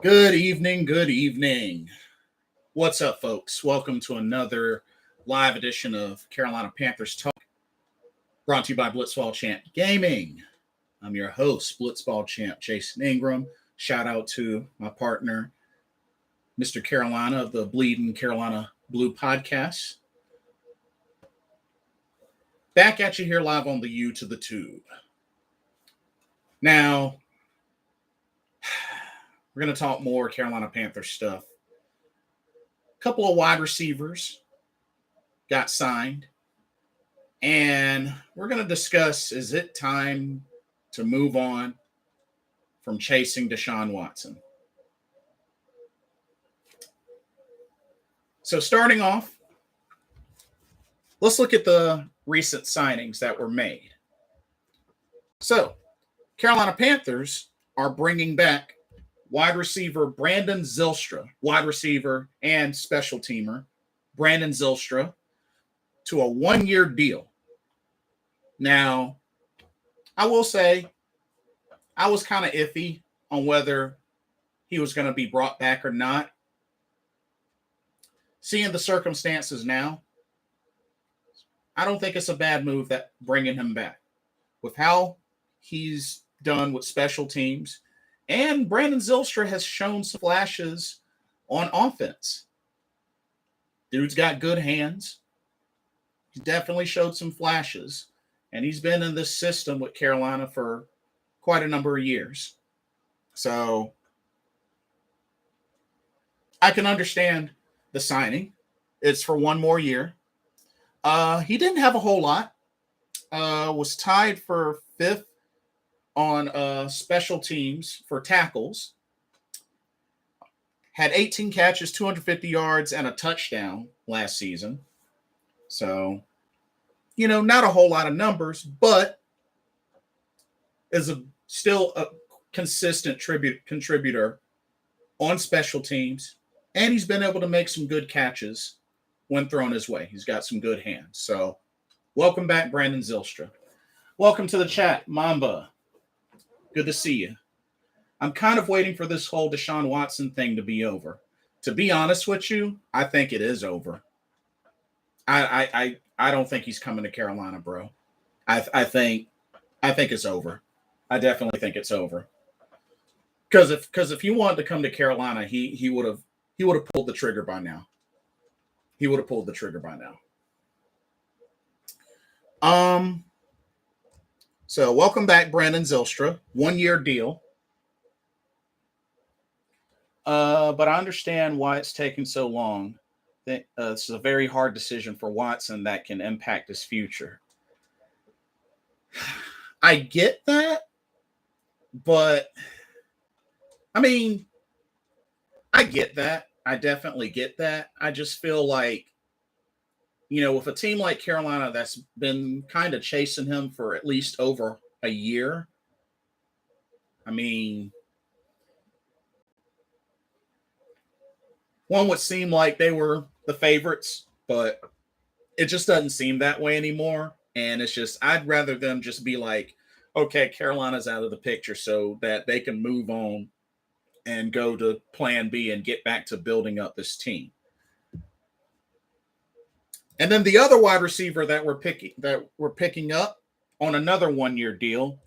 Good evening, good evening. What's up, folks? Welcome to another live edition of Carolina Panthers Talk, brought to you by Blitzball Champ Gaming. I'm your host, Blitzball Champ Jason Ingram. Shout out to my partner, Mr. Carolina of the Bleeding Carolina Blue podcast. Back at you here live on the U to the Tube. Now, we're going to talk more Carolina Panthers stuff. A couple of wide receivers got signed. And we're going to discuss, is it time to move on from chasing Deshaun Watson? So starting off, let's look at the recent signings that were made. So, Carolina Panthers are bringing back wide receiver Brandon Zystra, wide receiver and special teamer Brandon Zystra, to a one-year deal. Now, I will say I was kind of iffy on whether he was going to be brought back or not. Seeing the circumstances now, I don't think it's a bad move that bringing him back. With how he's done with special teams, and Brandon Zylstra has shown some flashes on offense. Dude's got good hands. He definitely showed some flashes. And he's been in this system with Carolina for quite a number of years. So I can understand the signing. It's for one more year. He didn't have a whole lot. Was tied for fifth on special teams for tackles. Had 18 catches, 250 yards, and a touchdown last season. So, not a whole lot of numbers, but is still a consistent contributor on special teams. And he's been able to make some good catches when thrown his way. He's got some good hands. So, welcome back, Brandon Zylstra. Welcome to the chat, Mamba. Good to see you. I'm kind of waiting for this whole Deshaun Watson thing to be over. To be honest with you, I think it is over. I don't think he's coming to Carolina, bro. I think it's over. I definitely think it's over. Because if he wanted to come to Carolina, he would have pulled the trigger by now. He would have pulled the trigger by now. So welcome back, Brandon Zylstra. 1-year deal. But I understand why it's taking so long. This is a very hard decision for Watson that can impact his future. I get that, but I get that. I definitely get that. I just feel like, with a team like Carolina that's been kind of chasing him for at least over a year, one would seem like they were the favorites, but it just doesn't seem that way anymore. And it's just, I'd rather them just be like, okay, Carolina's out of the picture so that they can move on and go to plan B and get back to building up this team. And then the other wide receiver that we're picking up on another 1-year deal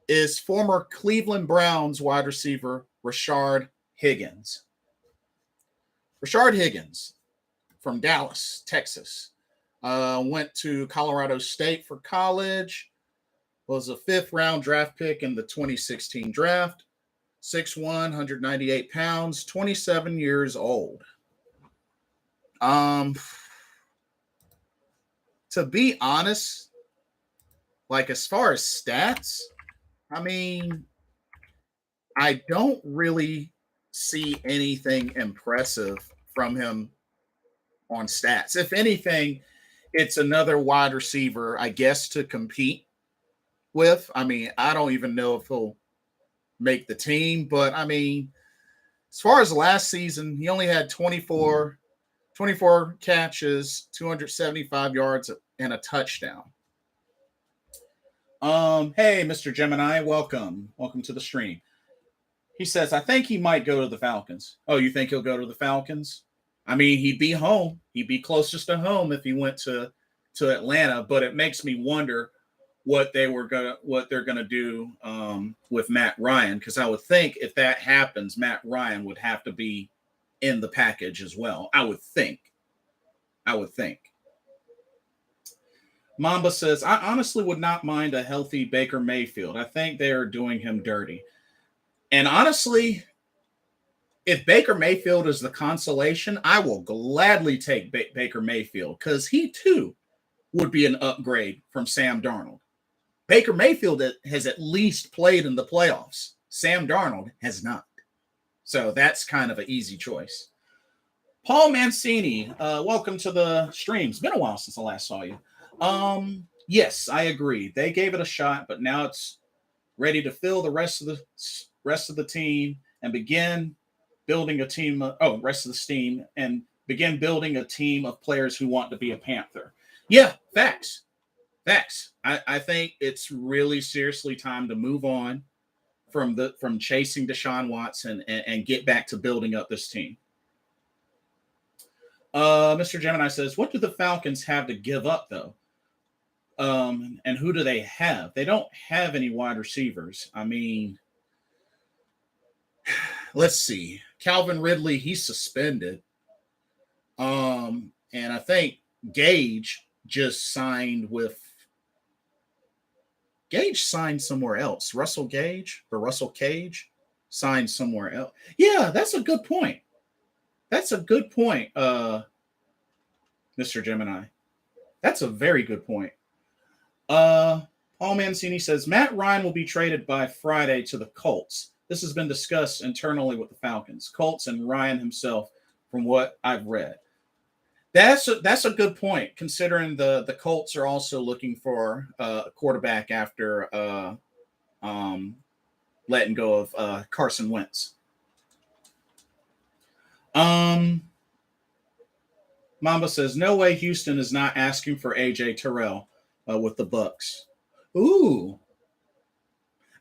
is former Cleveland Browns wide receiver Rashard Higgins. Rashard Higgins from Dallas, Texas, went to Colorado State for college, was a 5th-round draft pick in the 2016 draft, 6'1", 198 pounds, 27 years old. To be honest, as far as stats, I don't really see anything impressive from him on stats. If anything, it's another wide receiver, I guess, to compete with. I don't even know if he'll make the team, but as far as last season, he only had 24 catches, 275 yards, and a touchdown. Hey, Mr. Gemini, welcome to the stream. He says, I think he might go to the Falcons. Oh, you think he'll go to the Falcons? I mean, he'd be home. He'd be closest to home if he went to Atlanta. But it makes me wonder what they're gonna do with Matt Ryan, because I would think if that happens, Matt Ryan would have to be in the package as well. I would think. Mamba says, I honestly would not mind a healthy Baker Mayfield. I think they are doing him dirty. And honestly, if Baker Mayfield is the consolation, I will gladly take Baker Mayfield, because he too would be an upgrade from Sam Darnold. Baker Mayfield has at least played in the playoffs. Sam Darnold has not. So that's kind of an easy choice. Paul Mancini, welcome to the stream. It's been a while since I last saw you. Yes, I agree. They gave it a shot, but now it's ready to fill the rest of the team and begin building a team. Rest of the steam and begin building a team of players who want to be a Panther. Yeah, facts. I think it's really seriously time to move on from chasing Deshaun Watson and get back to building up this team. Mr. Gemini says, what do the Falcons have to give up, though? And who do they have? They don't have any wide receivers. I mean, let's see. Calvin Ridley, he's suspended. And I think Gage just signed somewhere else. Russell Cage signed somewhere else. Yeah, that's a good point. Mr. Gemini. That's a very good point. Paul Mancini says, Matt Ryan will be traded by Friday to the Colts. This has been discussed internally with the Falcons. Colts and Ryan himself, from what I've read. That's a good point, considering the Colts are also looking for a quarterback after letting go of Carson Wentz. Mamba says, no way Houston is not asking for AJ Terrell with the Bucks. Ooh.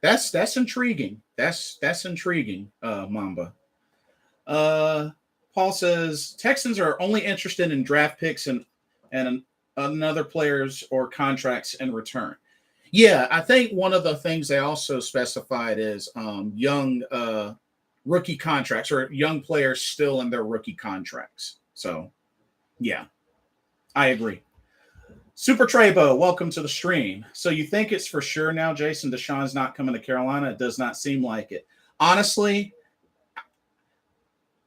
That's intriguing. That's intriguing, Mamba. Paul says, Texans are only interested in draft picks and another players or contracts in return. Yeah, I think one of the things they also specified is young rookie contracts, or young players still in their rookie contracts. So, yeah, I agree. Super Trebo, welcome to the stream. So you think it's for sure now, Jason, Deshaun's not coming to Carolina? It does not seem like it. Honestly,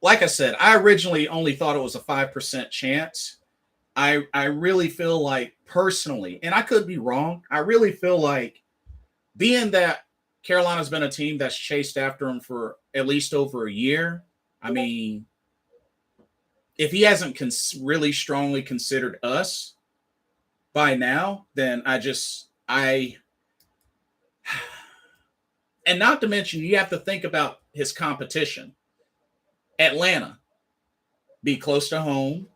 like I said, I originally only thought it was a 5% chance. I really feel like, personally, and I could be wrong, I really feel like, being that Carolina's been a team that's chased after him for at least over a year, I mean, if he hasn't really strongly considered us by now, then and not to mention, you have to think about his competition. Atlanta, be close to home,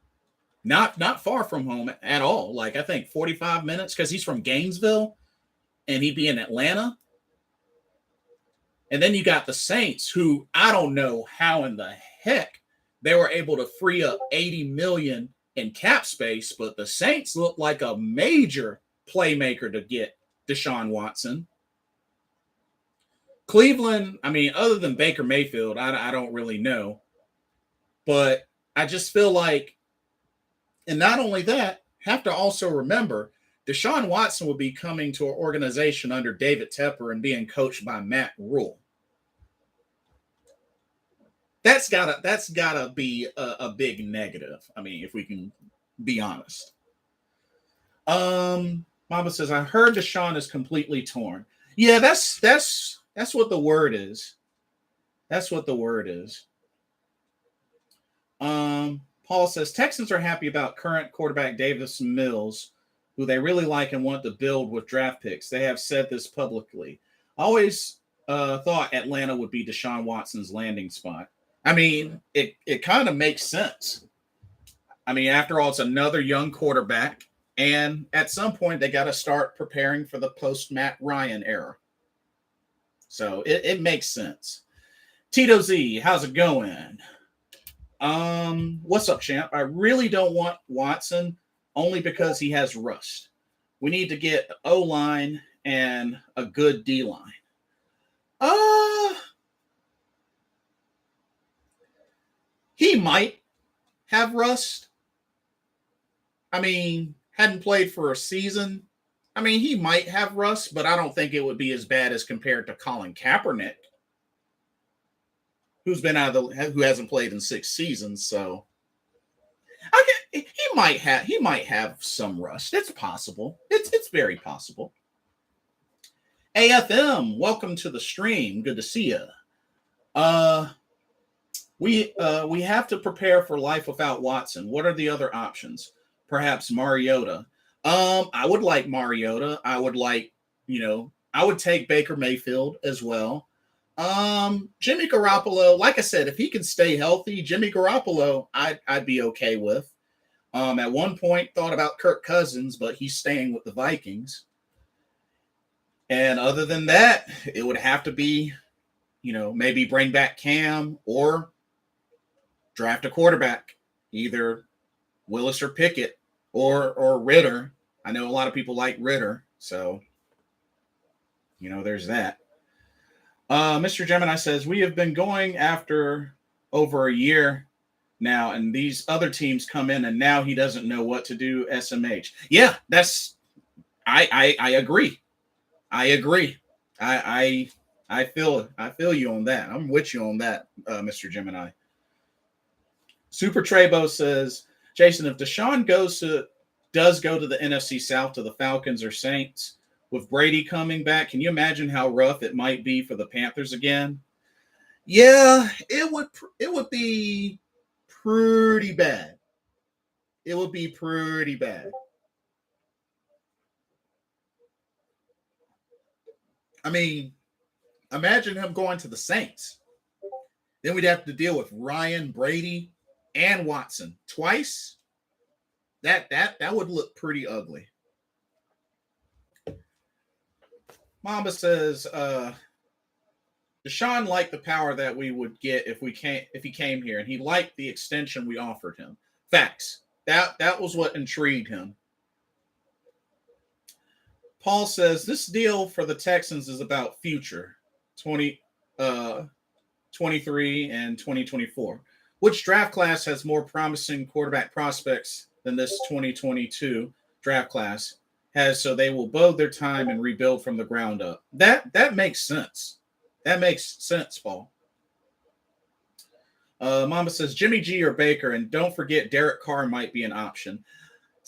not far from home at all. Like, I think 45 minutes, because he's from Gainesville and he'd be in Atlanta. And then you got the Saints, who I don't know how in the heck they were able to free up $80 million in cap space, but the Saints look like a major playmaker to get Deshaun Watson. Cleveland, I mean, other than Baker Mayfield, I don't really know. But I just feel like, and not only that, have to also remember, Deshaun Watson will be coming to an organization under David Tepper and being coached by Matt Rule. That's gotta be a big negative. I mean, if we can be honest. Mama says, I heard Deshaun is completely torn. Yeah, that's what the word is. That's what the word is. Paul says, Texans are happy about current quarterback Davis Mills, who they really like and want to build with draft picks. They have said this publicly. I always thought Atlanta would be Deshaun Watson's landing spot. I mean, it kind of makes sense. I mean, after all, it's another young quarterback, and at some point they got to start preparing for the post-Matt Ryan era. So it makes sense. Tito Z, how's it going? What's up, champ? I really don't want Watson only because he has rust. We need to get O-line and a good D-line. He might have rust. I mean, hadn't played for a season. I mean, he might have rust, but I don't think it would be as bad as compared to Colin Kaepernick, who hasn't played in 6 seasons. So he might have some rust. It's possible. It's very possible. AFM, welcome to the stream. Good to see you. We have to prepare for life without Watson. What are the other options? Perhaps Mariota. I would like Mariota. I would take Baker Mayfield as well. Jimmy Garoppolo, like I said, if he can stay healthy, Jimmy Garoppolo, I'd be okay with. At one point, thought about Kirk Cousins, but he's staying with the Vikings. And other than that, it would have to be, maybe bring back Cam or draft a quarterback, either Willis or Pickett or Ritter. I know a lot of people like Ritter, so, there's that. Mr. Gemini says, we have been going after over a year now, and these other teams come in, and now he doesn't know what to do, SMH. Yeah, I agree. I agree. I feel you on that. I'm with you on that, Mr. Gemini. Super Trebo says, Jason, if Deshaun does go to the NFC South to the Falcons or Saints with Brady coming back, can you imagine how rough it might be for the Panthers again? Yeah, it would be pretty bad. It would be pretty bad. I mean, imagine him going to the Saints. Then we'd have to deal with Ryan, Brady, and Watson twice. That would look pretty ugly. Mamba says, Deshaun liked the power that we would get if he came here, and he liked the extension we offered him. Facts. That was what intrigued him. Paul says, this deal for the Texans is about future 2023 and 2024. Which draft class has more promising quarterback prospects than this 2022 draft class has, so they will bide their time and rebuild from the ground up? That makes sense. That makes sense, Paul. Mama says, Jimmy G or Baker, and don't forget Derek Carr might be an option.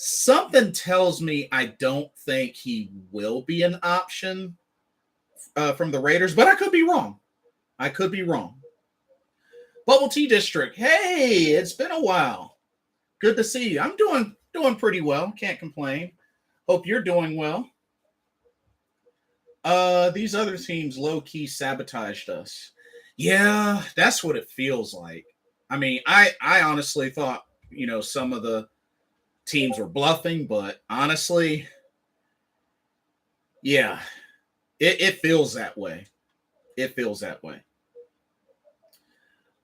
Something tells me I don't think he will be an option from the Raiders, but I could be wrong. Bubble Tea District, hey, it's been a while. Good to see you. I'm doing pretty well. Can't complain. Hope you're doing well. These other teams low-key sabotaged us. Yeah, that's what it feels like. I mean, I honestly thought, some of the teams were bluffing, but honestly, yeah, it feels that way.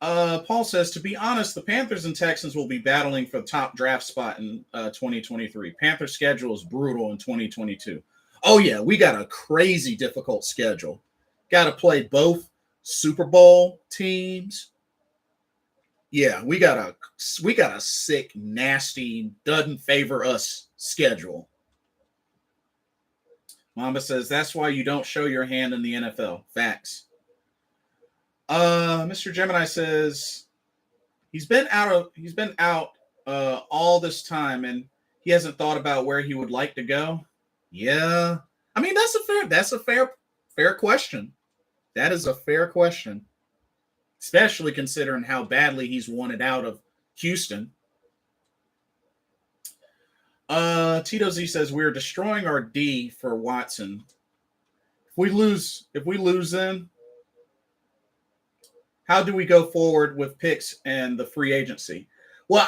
Paul says, to be honest, the Panthers and Texans will be battling for the top draft spot in 2023. Panthers' schedule is brutal in 2022. Oh, yeah, we got a crazy difficult schedule. Got to play both Super Bowl teams. Yeah, we got a sick, nasty, doesn't favor us schedule. Mama says, that's why you don't show your hand in the NFL. Facts. Mr. Gemini says he's been out all this time and he hasn't thought about where he would like to go. Yeah. I mean, that's a fair question. That is a fair question, especially considering how badly he's wanted out of Houston. Tito Z says we're destroying our D for Watson. If we lose then how do we go forward with picks and the free agency? Well,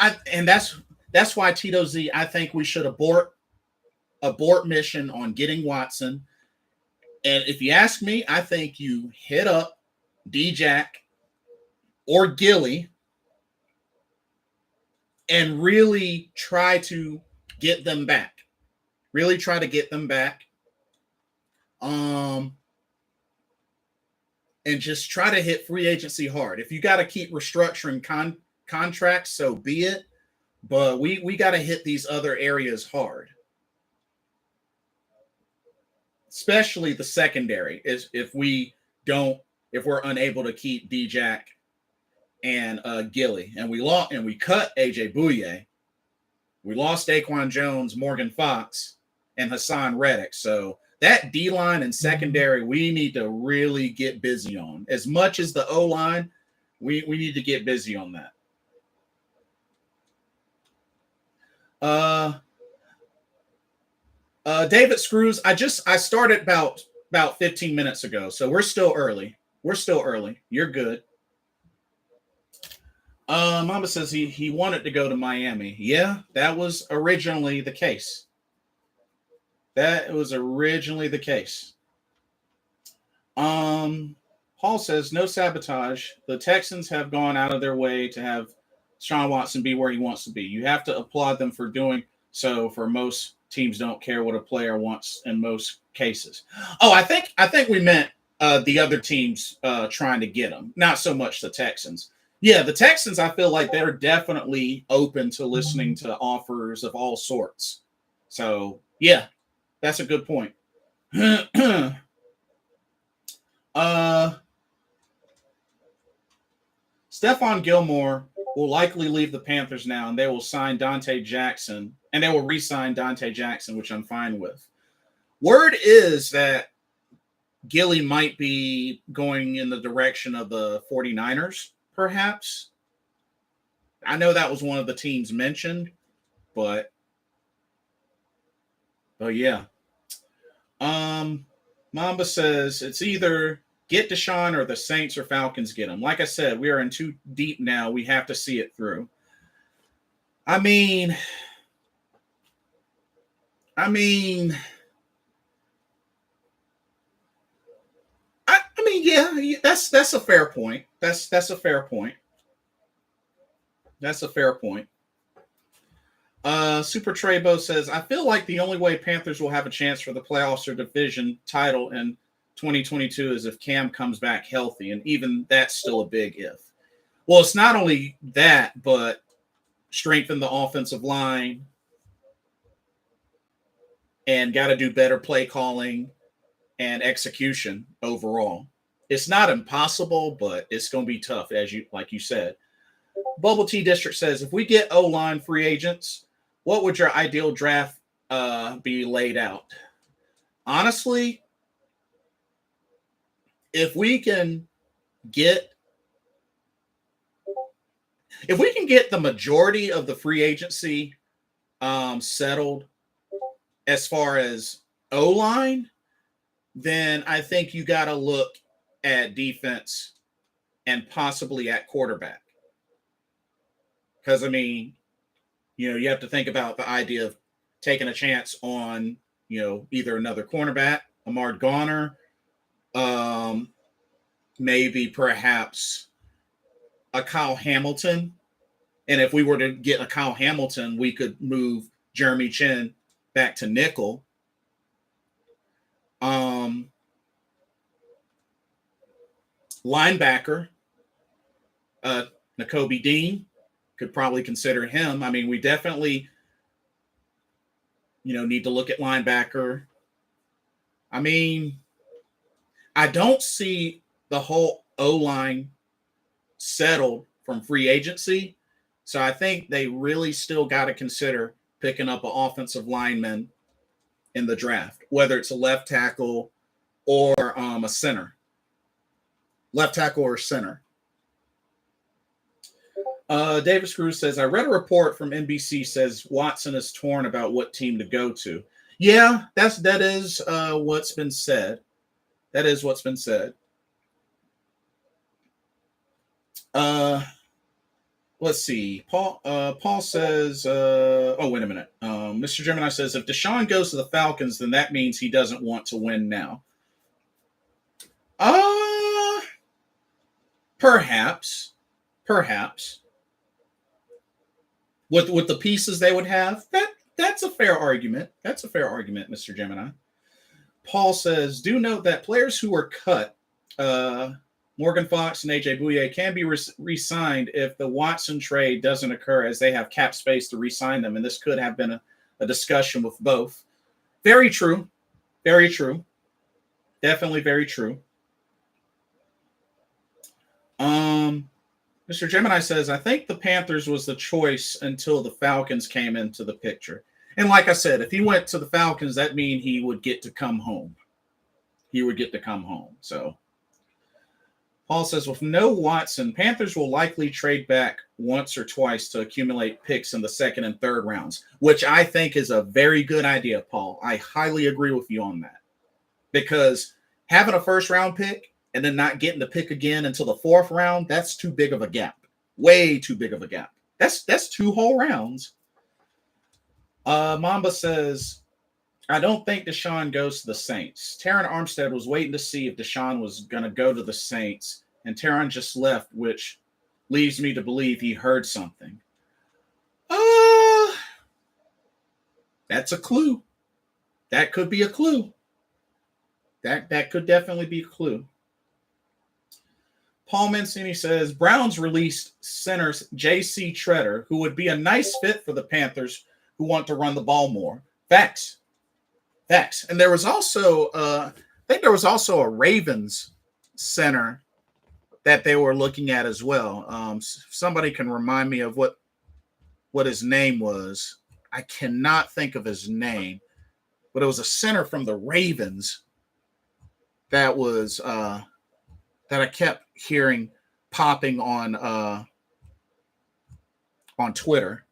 that's why Tito Z, I think we should abort mission on getting Watson. And if you ask me, I think you hit up D-Jack or Gilly and really try to get them back. Really try to get them back. And just try to hit free agency hard. If you got to keep restructuring contracts, so be it. But we got to hit these other areas hard. Especially the secondary is if we're unable to keep D-Jack and Gilly, and we cut AJ Bouye, we lost Daquan Jones, Morgan Fox, and Hassan Reddick. So that D-line and secondary, we need to really get busy on. As much as the O-line, we need to get busy on that. David Screws, I started about 15 minutes ago, so we're still early. You're good. Mama says he wanted to go to Miami. Yeah, that was originally the case. Paul says no sabotage. The Texans have gone out of their way to have Deshaun Watson be where he wants to be. You have to applaud them for doing so. For most teams, don't care what a player wants in most cases. Oh, I think we meant the other teams trying to get him, not so much the Texans. Yeah, the Texans, I feel like they're definitely open to listening to offers of all sorts. So, yeah, that's a good point. Stephon Gilmore will likely leave the Panthers now, and they will sign Dante Jackson, and they will re-sign Dante Jackson, which I'm fine with. Word is that Gilly might be going in the direction of the 49ers, perhaps. I know that was one of the teams mentioned, but yeah. Mamba says it's either get Deshaun or the Saints or Falcons get him. Like I said, we are in too deep now. We have to see it through. I mean, yeah, that's a fair point. That's a fair point. Super Trebo says, I feel like the only way Panthers will have a chance for the playoffs or division title in 2022 is if Cam comes back healthy, and even that's still a big if. Well, it's not only that, but strengthen the offensive line and got to do better play calling and execution overall. It's not impossible, but it's going to be tough, like you said. Bubble Tea District says, if we get O-line free agents, what would your ideal draft be laid out? Honestly, if we can get the majority of the free agency settled as far as O-line, then I think you got to look at defense and possibly at quarterback. Because, I mean, you have to think about the idea of taking a chance on, either another cornerback, Ahmad Garner, maybe perhaps a Kyle Hamilton. And if we were to get a Kyle Hamilton, we could move Jeremy Chin back to nickel. Linebacker, Nakobe Dean, could probably consider him. I mean, we definitely, need to look at linebacker. I mean, I don't see the whole O-line settled from free agency. So I think they really still got to consider picking up an offensive lineman in the draft, whether it's a left tackle or a center. Left tackle or center. David Screws says, I read a report from NBC says Watson is torn about what team to go to. Yeah, that is what's been said. That is what's been said. Let's see. Paul says, oh, wait a minute. Mr. Gemini says, if Deshaun goes to the Falcons, then that means he doesn't want to win now. Perhaps. Perhaps. With the pieces they would have, that's a fair argument. That's a fair argument, Mr. Gemini. Paul says, do note that players who were cut, Morgan Fox and AJ Bouye, can be re-signed if the Watson trade doesn't occur, as they have cap space to re-sign them. And this could have been a discussion with both. Very true. Very true. Definitely very true. Mr. Gemini says, I think the Panthers was the choice until the Falcons came into the picture. And like I said, if he went to the Falcons, that means he would get to come home. He would get to come home. So Paul says, with no Watson, Panthers will likely trade back once or twice to accumulate picks in the second and third rounds, which I think is a very good idea, Paul. I highly agree with you on that. Because having a first round pick and then not getting the pick again until the fourth round, that's too big of a gap. Way too big of a gap. That's 2 whole rounds. Mamba says, I don't think Deshaun goes to the Saints. Teron Armstead was waiting to see if Deshaun was going to go to the Saints, and Teron just left, which leads me to believe he heard something. That's a clue. That could be a clue. That could definitely be a clue. Paul Mancini says, Browns released center J.C. Treader, who would be a nice fit for the Panthers who want to run the ball more. Facts. And there was also, I think there was also a Ravens center that they were looking at as well. Somebody can remind me of what his name was. I cannot think of his name, but it was a center from the Ravens that was that I kept hearing popping on Twitter.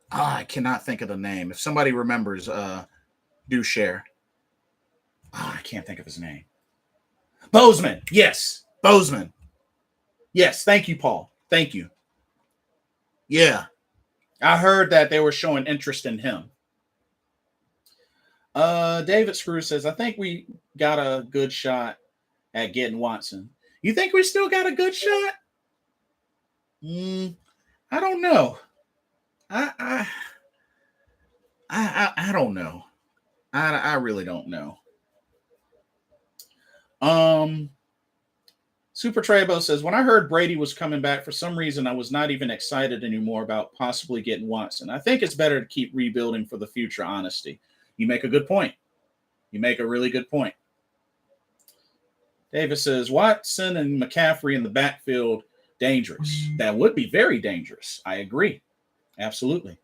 I cannot think of the name. If somebody remembers, do share. I can't think of his name. Bozeman. Yes. Bozeman. Yes. Thank you, Paul. Thank you. Yeah. I heard that they were showing interest in him. David Screw says, I think we got a good shot at getting Watson. You think we still got a good shot? I don't know. I don't know. I really don't know. Super Trebo says, when I heard Brady was coming back, for some reason I was not even excited anymore about possibly getting Watson. I think it's better to keep rebuilding for the future, honesty. You make a good point. You make a really good point. Davis says, Watson and McCaffrey in the backfield, dangerous. That would be very dangerous. I agree. Absolutely.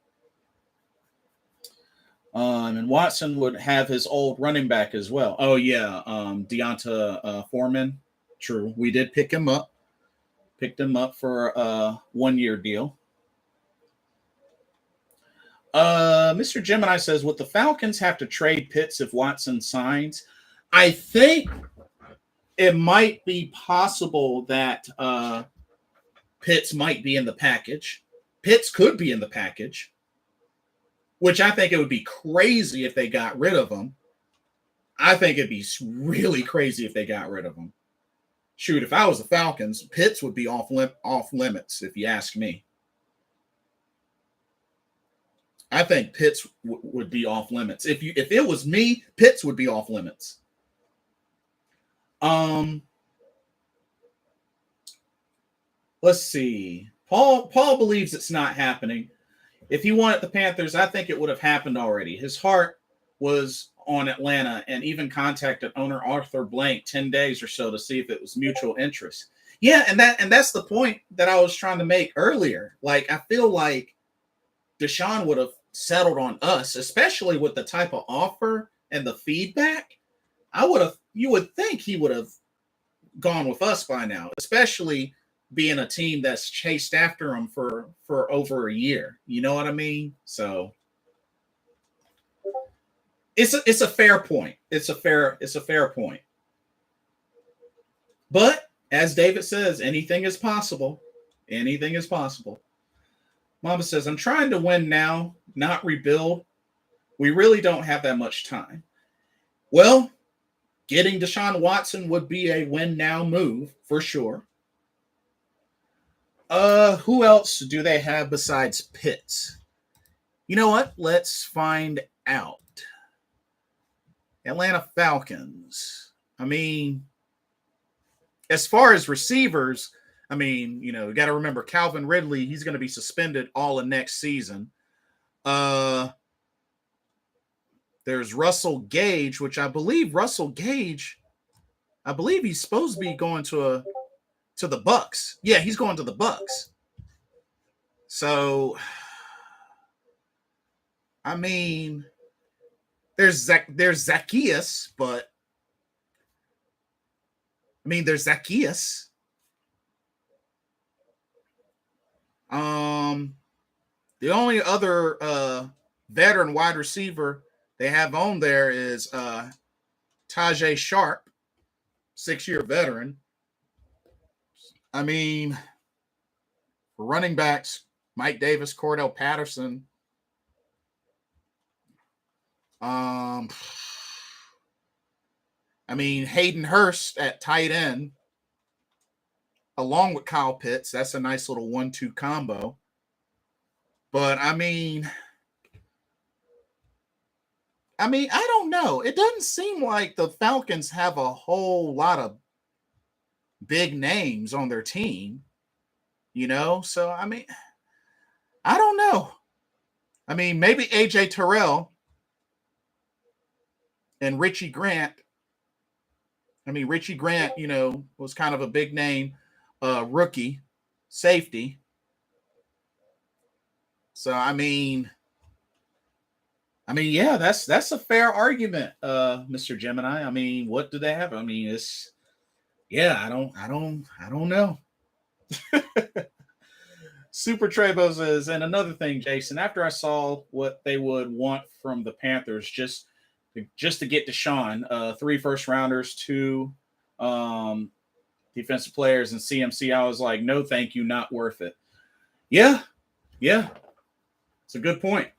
And Watson would have his old running back as well. Oh, yeah. Deonta Foreman. True. We did pick him up. Picked him up for a 1-year deal. Mr. Gemini says, would the Falcons have to trade Pitts if Watson signs? I think it might be possible that Pitts might be in the package. Pitts could be in the package, which I think it would be crazy if they got rid of him. I think it'd be really crazy if they got rid of him. Shoot, if I was the Falcons, Pitts would be off limits, if you ask me. I think Pitts would be off limits. If it was me, Pitts would be off limits. Let's see. Paul believes it's not happening. If he wanted the Panthers, I think it would have happened already. His heart was on Atlanta and even contacted owner Arthur Blank 10 days or so to see if it was mutual interest. Yeah, and that's the point that I was trying to make earlier. Like, I feel like Deshaun would have settled on us, especially with the type of offer and the feedback. You would think he would have gone with us by now, especially being a team that's chased after him for over a year. You know what I mean? So it's a fair point. It's a fair point. But as David says, anything is possible. Anything is possible. Mama says, I'm trying to win now, not rebuild. We really don't have that much time. Well, getting Deshaun Watson would be a win now move for sure. Who else do they have besides Pitts? You know what? Let's find out. Atlanta Falcons. I mean, as far as receivers, I mean, you got to remember Calvin Ridley, he's going to be suspended all of next season. There's Russell Gage, which I believe he's supposed to be going to the Bucks. Yeah, he's going to the Bucks. So, I mean, there's Zacchaeus, but I mean, there's Zacchaeus. The only other veteran wide receiver they have on there is Tajay Sharp, 6-year veteran. I mean, for running backs, Mike Davis, Cordell Patterson. I mean, Hayden Hurst at tight end, along with Kyle Pitts. That's a nice little 1-2 combo. But I mean, I don't know. It doesn't seem like the Falcons have a whole lot of big names on their team, So, I mean, I don't know. I mean, maybe AJ Terrell and Richie Grant. I mean, Richie Grant, was kind of a big name rookie safety. So, I mean, yeah, that's a fair argument, Mr. Gemini. I mean, what do they have? I mean, I don't know. Super Trebo says, and another thing, Jason, after I saw what they would want from the Panthers, just to get Deshaun, 3 first rounders, 2 defensive players, and CMC, I was like, no, thank you, not worth it. Yeah. It's a good point.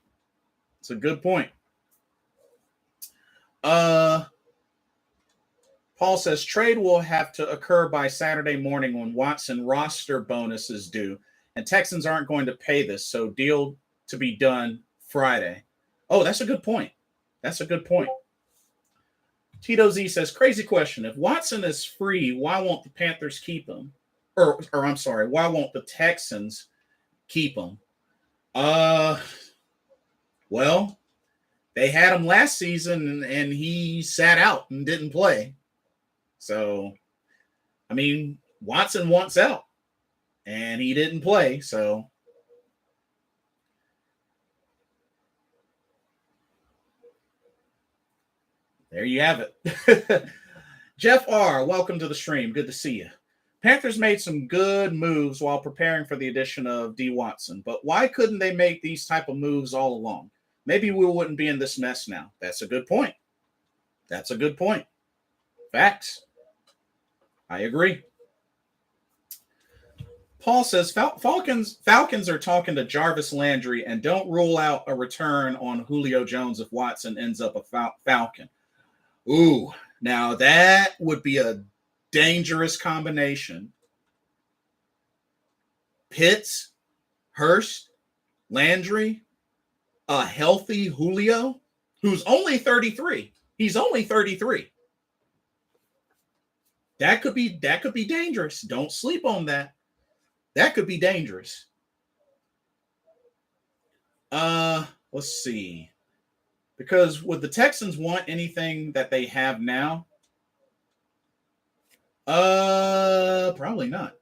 Paul says trade will have to occur by Saturday morning when Watson roster bonus is due, and Texans aren't going to pay this, so deal to be done Friday. Oh, that's a good point. Tito Z says, crazy question. If Watson is free, why won't the Panthers keep him? Or I'm sorry, why won't the Texans keep him? Well, they had him last season and he sat out and didn't play. So, I mean, Watson wants out and he didn't play. So, there you have it. Jeff R., welcome to the stream. Good to see you. Panthers made some good moves while preparing for the addition of D. Watson, but why couldn't they make these type of moves all along? Maybe we wouldn't be in this mess now. That's a good point. Facts. I agree. Paul says Falcons are talking to Jarvis Landry and don't rule out a return on Julio Jones if Watson ends up a Falcon. Ooh, now that would be a dangerous combination. Pitts, Hurst, Landry, a healthy Julio, who's only 33. He's only 33. That could be dangerous. Don't sleep on that. That could be dangerous. Let's see. Because would the Texans want anything that they have now? Probably not.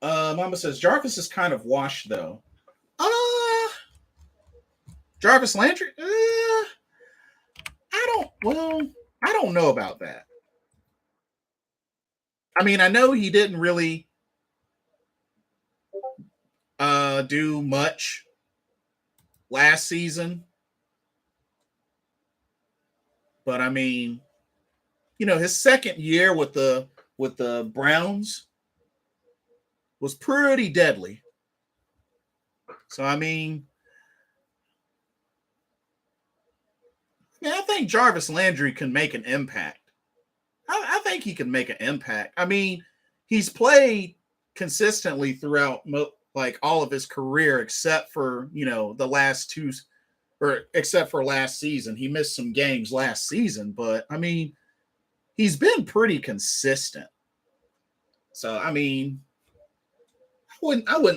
Mama says Jarvis is kind of washed though. Jarvis Landry? I don't know about that. I mean, I know he didn't really do much last season. But I mean, his second year with the Browns was pretty deadly. So I mean, I think Jarvis Landry can make an impact. I think he can make an impact. I mean, he's played consistently throughout like all of his career, except for, the last two, or except for last season. He missed some games last season, but I mean, he's been pretty consistent. So, I mean,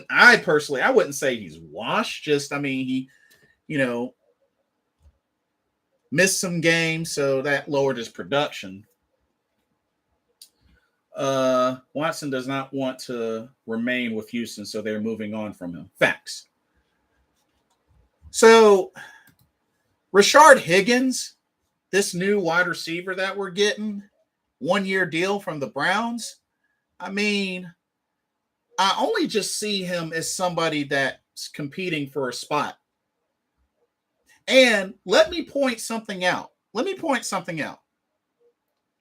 I personally wouldn't say he's washed. Just, I mean, he, missed some games, so that lowered his production. Watson does not want to remain with Houston, so they're moving on from him. Facts. So, Rashard Higgins, this new wide receiver that we're getting, 1-year deal from the Browns. I mean, I only just see him as somebody that's competing for a spot. And let me point something out.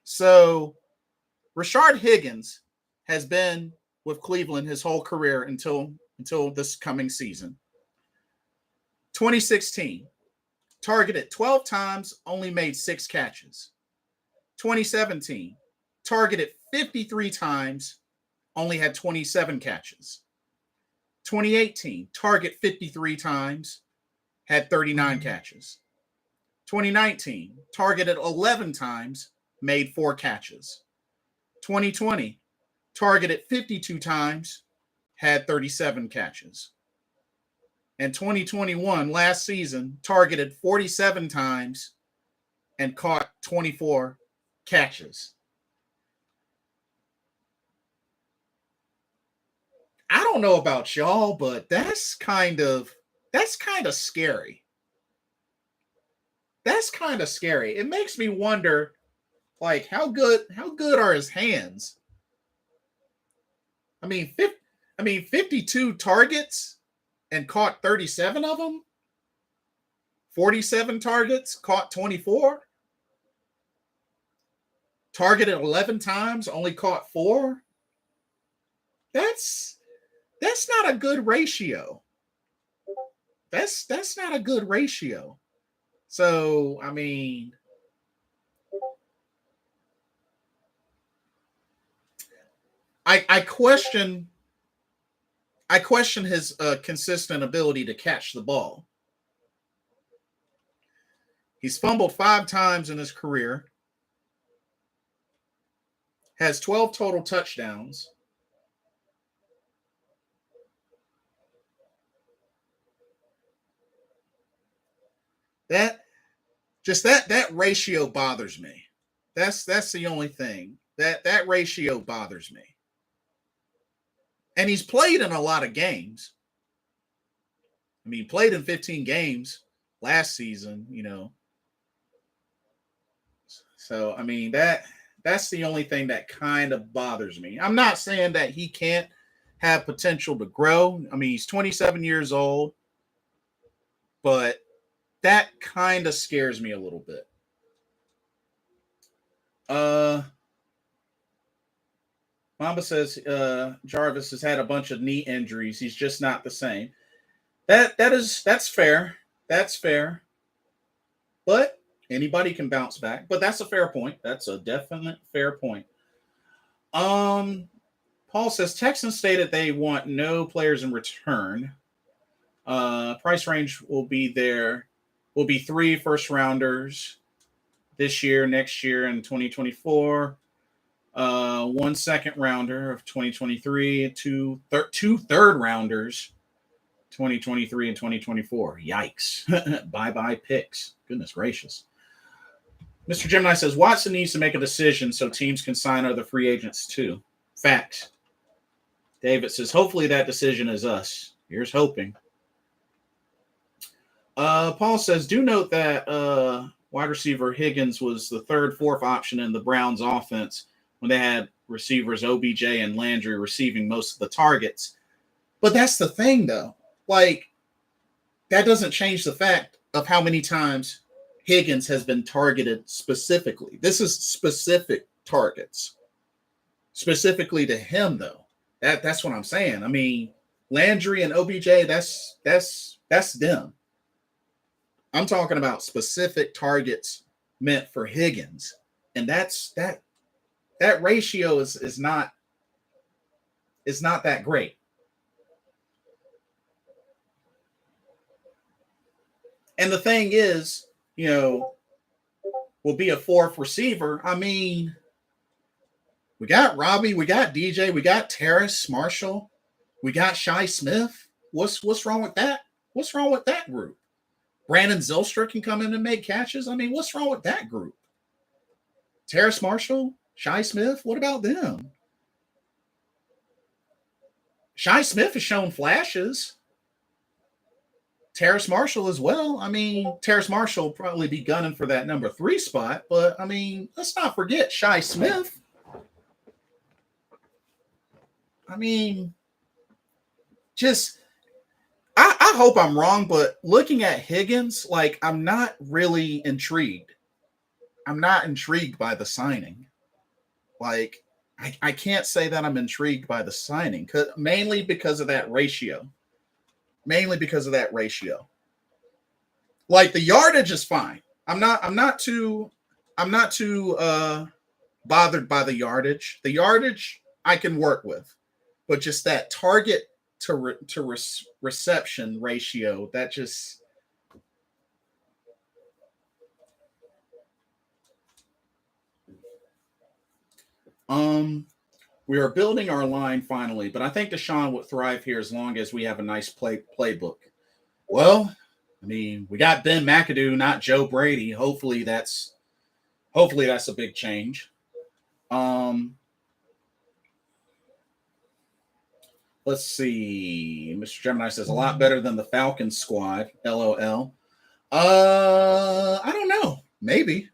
So, Rashard Higgins has been with Cleveland his whole career until this coming season. 2016, targeted 12 times, only made 6 catches. 2017, targeted 53 times, only had 27 catches. 2018, target 53 times, had 39 catches. 2019, targeted 11 times, made 4 catches. 2020, targeted 52 times, had 37 catches. And 2021, last season, targeted 47 times and caught 24 catches. I don't know about y'all, but that's kind of scary. That's kind of scary. It makes me wonder, like, how good are his hands? I mean, 52 targets and caught 37 of them. 47 targets, caught 24. Targeted 11 times, only caught 4. That's not a good ratio. That's not a good ratio. So, I mean, I question his consistent ability to catch the ball. He's fumbled 5 times in his career. Has 12 total touchdowns. That ratio bothers me. That's the only thing. That ratio bothers me. And he's played in a lot of games. I mean, played in 15 games last season, So, I mean, that's the only thing that kind of bothers me. I'm not saying that he can't have potential to grow. I mean, he's 27 years old, but that kind of scares me a little bit. Mamba says Jarvis has had a bunch of knee injuries. He's just not the same. That's fair. That's fair. But anybody can bounce back. But that's a fair point. That's a definite fair point. Paul says Texans stated they want no players in return. Price range will be 3 first rounders this year, next year, and 2024. 1 second rounder of 2023, two third rounders 2023 and 2024. Yikes. Bye picks. Goodness gracious. Mr. Gemini says Watson needs to make a decision so teams can sign other free agents too. Facts. David says hopefully that decision is us. Here's hoping. Paul says do note that wide receiver Higgins was the 3rd, 4th option in the Browns offense when they had receivers OBJ and Landry receiving most of the targets. But that's the thing, though. Like, that doesn't change the fact of how many times Higgins has been targeted specifically. This is specific targets. Specifically to him, though. That's what I'm saying. I mean, Landry and OBJ, that's them. I'm talking about specific targets meant for Higgins. And that ratio is not is not that great. And the thing is, will be a fourth receiver. I mean, we got Robbie, we got DJ, we got Terrace Marshall, we got Shi Smith. What's wrong with that? What's wrong with that group? Brandon Zylstra can come in and make catches. I mean, what's wrong with that group? Terrace Marshall, Shi Smith, what about them? Shi Smith has shown flashes. Terrace Marshall as well. I mean, Terrace Marshall will probably be gunning for that number 3 spot, but I mean, let's not forget Shi Smith. I mean, I hope I'm wrong, but looking at Higgins, like, I'm not really intrigued. I'm not intrigued by the signing. Like, I can't say that I'm intrigued by the signing, mainly because of that ratio. Like, the yardage is fine. I'm not too bothered by the yardage. The yardage I can work with, but just that target to reception ratio, that just we are building our line finally, but I think Deshaun would thrive here as long as we have a nice playbook. Well, I mean, we got Ben McAdoo, not Joe Brady. Hopefully that's a big change. Let's see. Mr. Gemini says a lot better than the Falcons squad. LOL. I don't know. Maybe.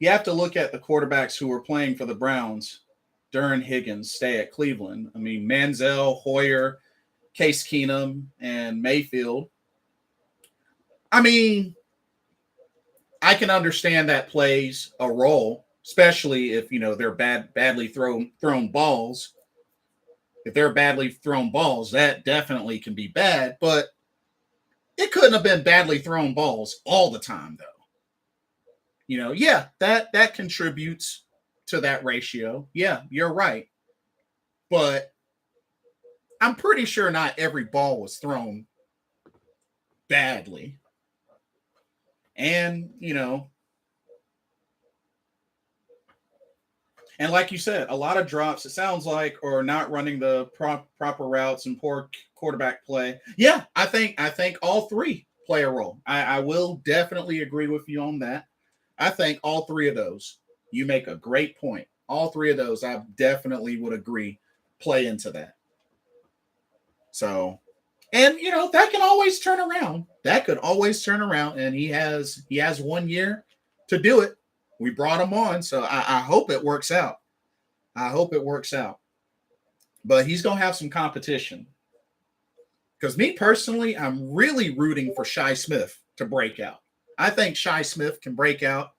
You have to look at the quarterbacks who were playing for the Browns during Higgins' stay at Cleveland. I mean, Manziel, Hoyer, Case Keenum, and Mayfield. I mean, I can understand that plays a role, especially if, they're badly thrown balls. If they're badly thrown balls, that definitely can be bad, but it couldn't have been badly thrown balls all the time, though. Yeah, that contributes to that ratio. Yeah, you're right. But I'm pretty sure not every ball was thrown badly. And, and like you said, a lot of drops, it sounds like, or not running the proper routes and poor quarterback play. Yeah, I think all three play a role. I will definitely agree with you on that. I think all three of those, you make a great point. All three of those, I definitely would agree, play into that. So, and that can always turn around. That could always turn around, and he has 1 year to do it. We brought him on, so I hope it works out. But he's gonna have some competition. Because me personally, I'm really rooting for Shi Smith to break out. I think Shi Smith can break out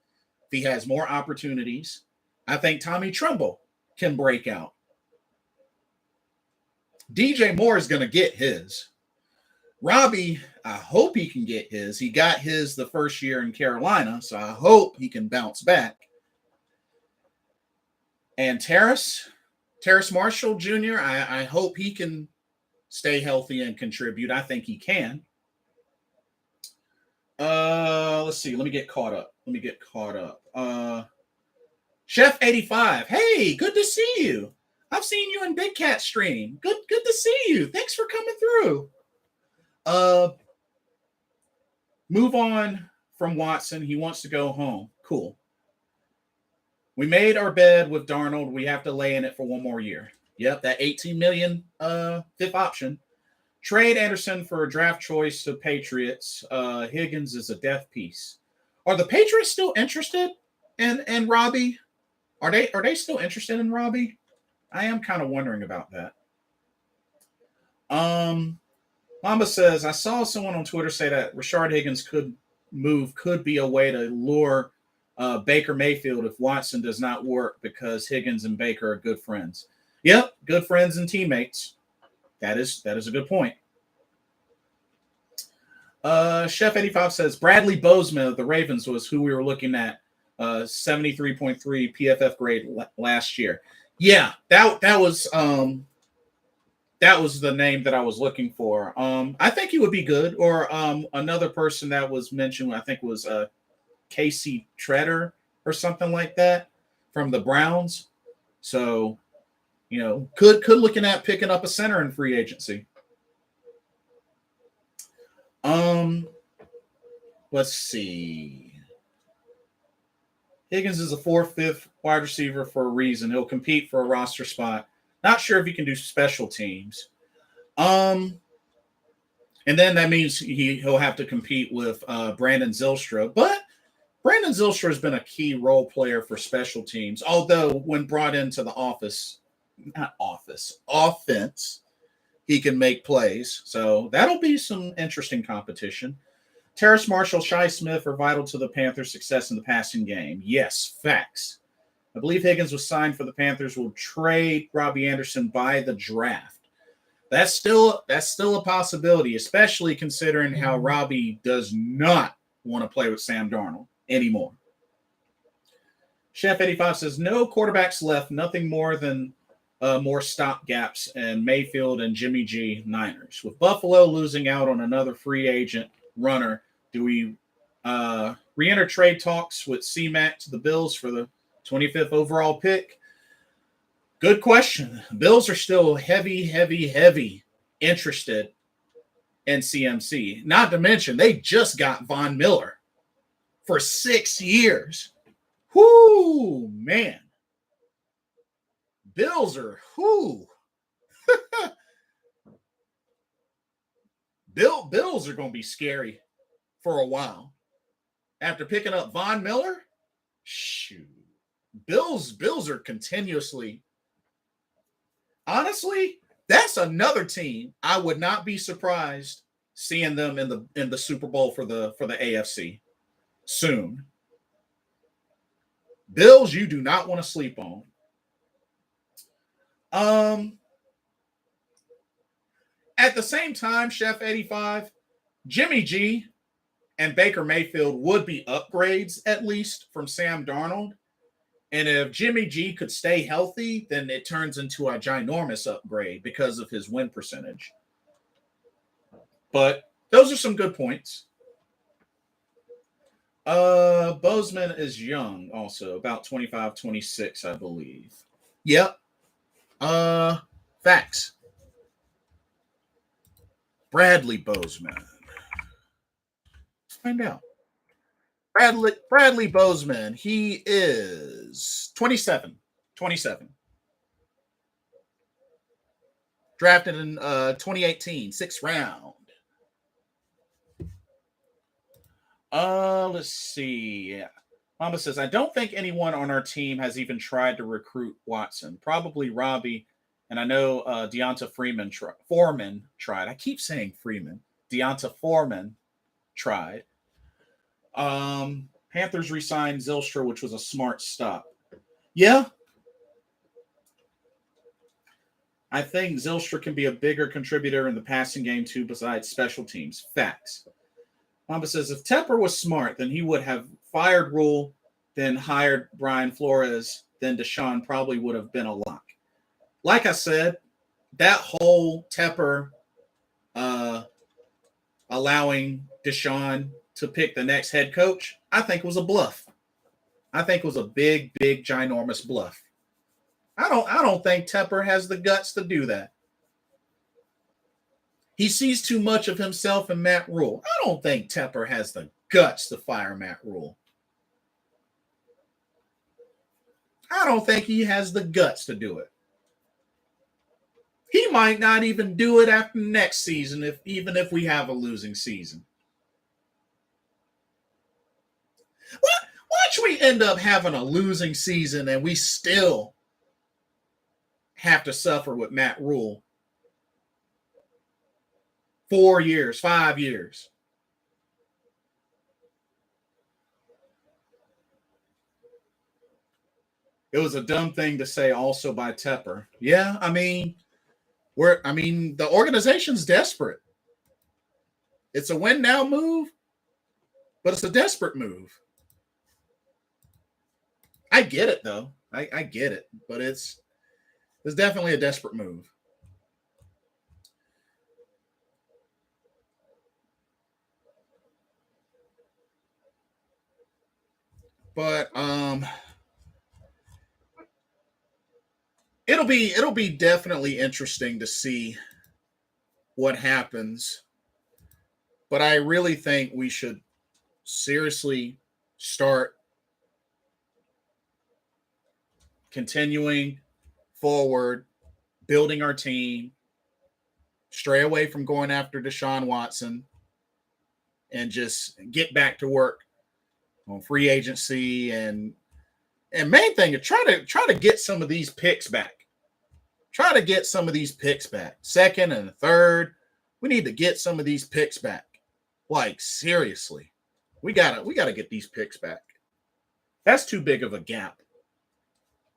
if he has more opportunities. I think Tommy Tremble can break out. DJ Moore is going to get his. Robbie, I hope he can get his. He got his the first year in Carolina, so I hope he can bounce back. And Terrace Marshall Jr., I hope he can stay healthy and contribute. I think he can. Let's see. Let me get caught up. Chef 85. Hey, good to see you. I've seen you in Big Cat stream. Good to see you. Thanks for coming through. Move on from Watson. He wants to go home. Cool. We made our bed with Darnold. We have to lay in it for 1 more year. Yep, that $18 million fifth option. Trade Anderson for a draft choice to Patriots. Higgins is a death piece. Are the Patriots still interested in Robbie? Are they still interested in Robbie? I am kind of wondering about that. Mamba says, I saw someone on Twitter say that Rashard Higgins could be a way to lure Baker Mayfield if Watson does not work because Higgins and Baker are good friends. Yep, good friends and teammates. That is a good point. Chef 85 says Bradley Bozeman of the Ravens was who we were looking at. 73.3 PFF grade last year. Yeah, that was the name that I was looking for. I think he would be good. Or another person that was mentioned, I think was Casey Treader or something like that from the Browns. So, could looking at picking up a center in free agency. Let's see. Higgins is a 4th, 5th wide receiver for a reason. He'll compete for a roster spot. Not sure if he can do special teams. And then that means he'll have to compete with Brandon Zylstra. But Brandon Zylstra has been a key role player for special teams. Although when brought into the offense, he can make plays. So that'll be some interesting competition. Terrace Marshall, Shi Smith are vital to the Panthers' success in the passing game. Yes, facts. I believe Higgins was signed for the Panthers. Will trade Robbie Anderson by the draft. That's still a possibility, especially considering how Robbie does not want to play with Sam Darnold anymore. Chef 85 says no quarterbacks left. Nothing more than more stopgaps and Mayfield and Jimmy G Niners. With Buffalo losing out on another free agent runner, do we re-enter trade talks with C-Mac to the Bills for the 25th overall pick? Good question. Bills are still heavy interested in CMC. Not to mention, they just got Von Miller for 6 years. Whoo, man. Bills are, Bills are going to be scary for a while. After picking up Von Miller, shoot. Bills are continuously. Honestly, that's another team I would not be surprised seeing them in the Super Bowl for the AFC soon. Bills, you do not want to sleep on. At the same time, Chef 85, Jimmy G and Baker Mayfield would be upgrades at least from Sam Darnold. And if Jimmy G could stay healthy, then it turns into a ginormous upgrade because of his win percentage. But those are some good points. Bozeman is young also, about 25, 26, I believe. Yep. Facts. Bradley Bozeman. Let's find out. Bradley Bozeman, he is 27. Drafted in 2018, 6th round. Let's see. Mama says, I don't think anyone on our team has even tried to recruit Watson. Probably Robbie, and I know Deonta Foreman tried. I keep saying Freeman. Deonta Foreman tried. Panthers re-signed Zylstra, which was a smart stop. Yeah. I think Zylstra can be a bigger contributor in the passing game too, besides special teams. Facts. Mamba says, if Tepper was smart, then he would have fired Rule, then hired Brian Flores, then Deshaun probably would have been a lock. Like I said, that whole Tepper allowing Deshaun to pick the next head coach, I think was a bluff. I think it was a big, ginormous bluff. I don't think Tepper has the guts to do that. He sees too much of himself in Matt Rule. I don't think Tepper has the guts to fire Matt Rule. I don't think he has the guts to do it. He might not even do it after next season, even if we have a losing season. Watch we end up having a losing season and we still have to suffer with Matt Rule 4 years, 5 years. It was a dumb thing to say also by Tepper. Yeah, I mean, the organization's desperate. It's a win now move, but it's a desperate move. I get it though. I get it, but it's definitely a desperate move. But it'll be definitely interesting to see what happens. But I really think we should seriously start continuing forward, building our team, stray away from going after Deshaun Watson, and just get back to work on free agency and main thing is try to get some of these picks back. Try to get some of these picks back. Second and third, we need to get some of these picks back. Like seriously, we gotta get these picks back. That's too big of a gap.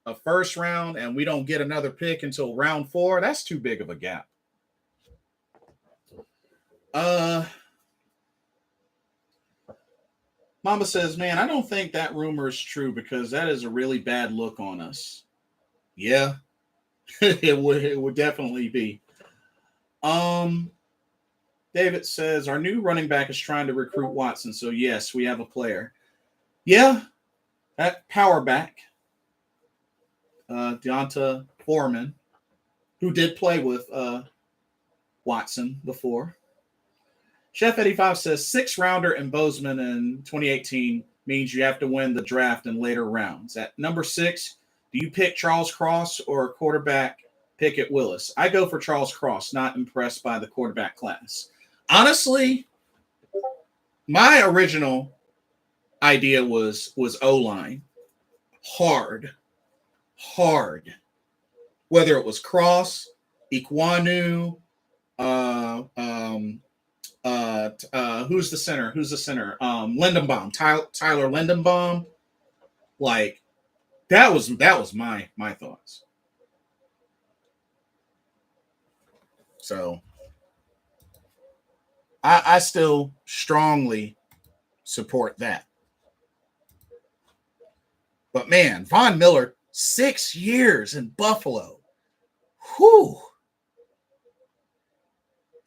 A first round and we don't get another pick until round 4. That's too big of a gap. Mama says, man, I don't think that rumor is true because that is a really bad look on us. Yeah, it would definitely be. David says, our new running back is trying to recruit Watson. So, yes, we have a player. Yeah, that power back, Deonta Foreman, who did play with Watson before. Chef 85 says 6-rounder in Bozeman in 2018 means you have to win the draft in later rounds. At number 6, do you pick Charles Cross or quarterback Pickett Willis? I go for Charles Cross, not impressed by the quarterback class. Honestly, my original idea was O-line. Hard. Whether it was Cross, Ikwanu, who's the center? Lindenbaum, Tyler Lindenbaum. Like that was my thoughts. So I still strongly support that. But man, Von Miller, 6 years in Buffalo. Whew.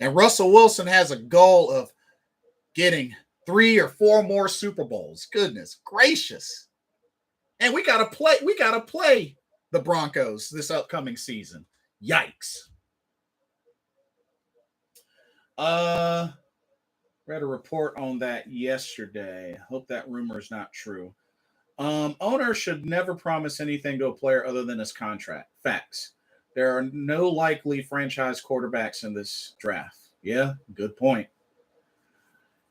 And Russell Wilson has a goal of getting 3 or 4 more Super Bowls. Goodness gracious. And we gotta play the Broncos this upcoming season. Yikes. Read a report on that yesterday. Hope that rumor is not true. Owner should never promise anything to a player other than his contract. Facts. There are no likely franchise quarterbacks in this draft. Yeah, good point.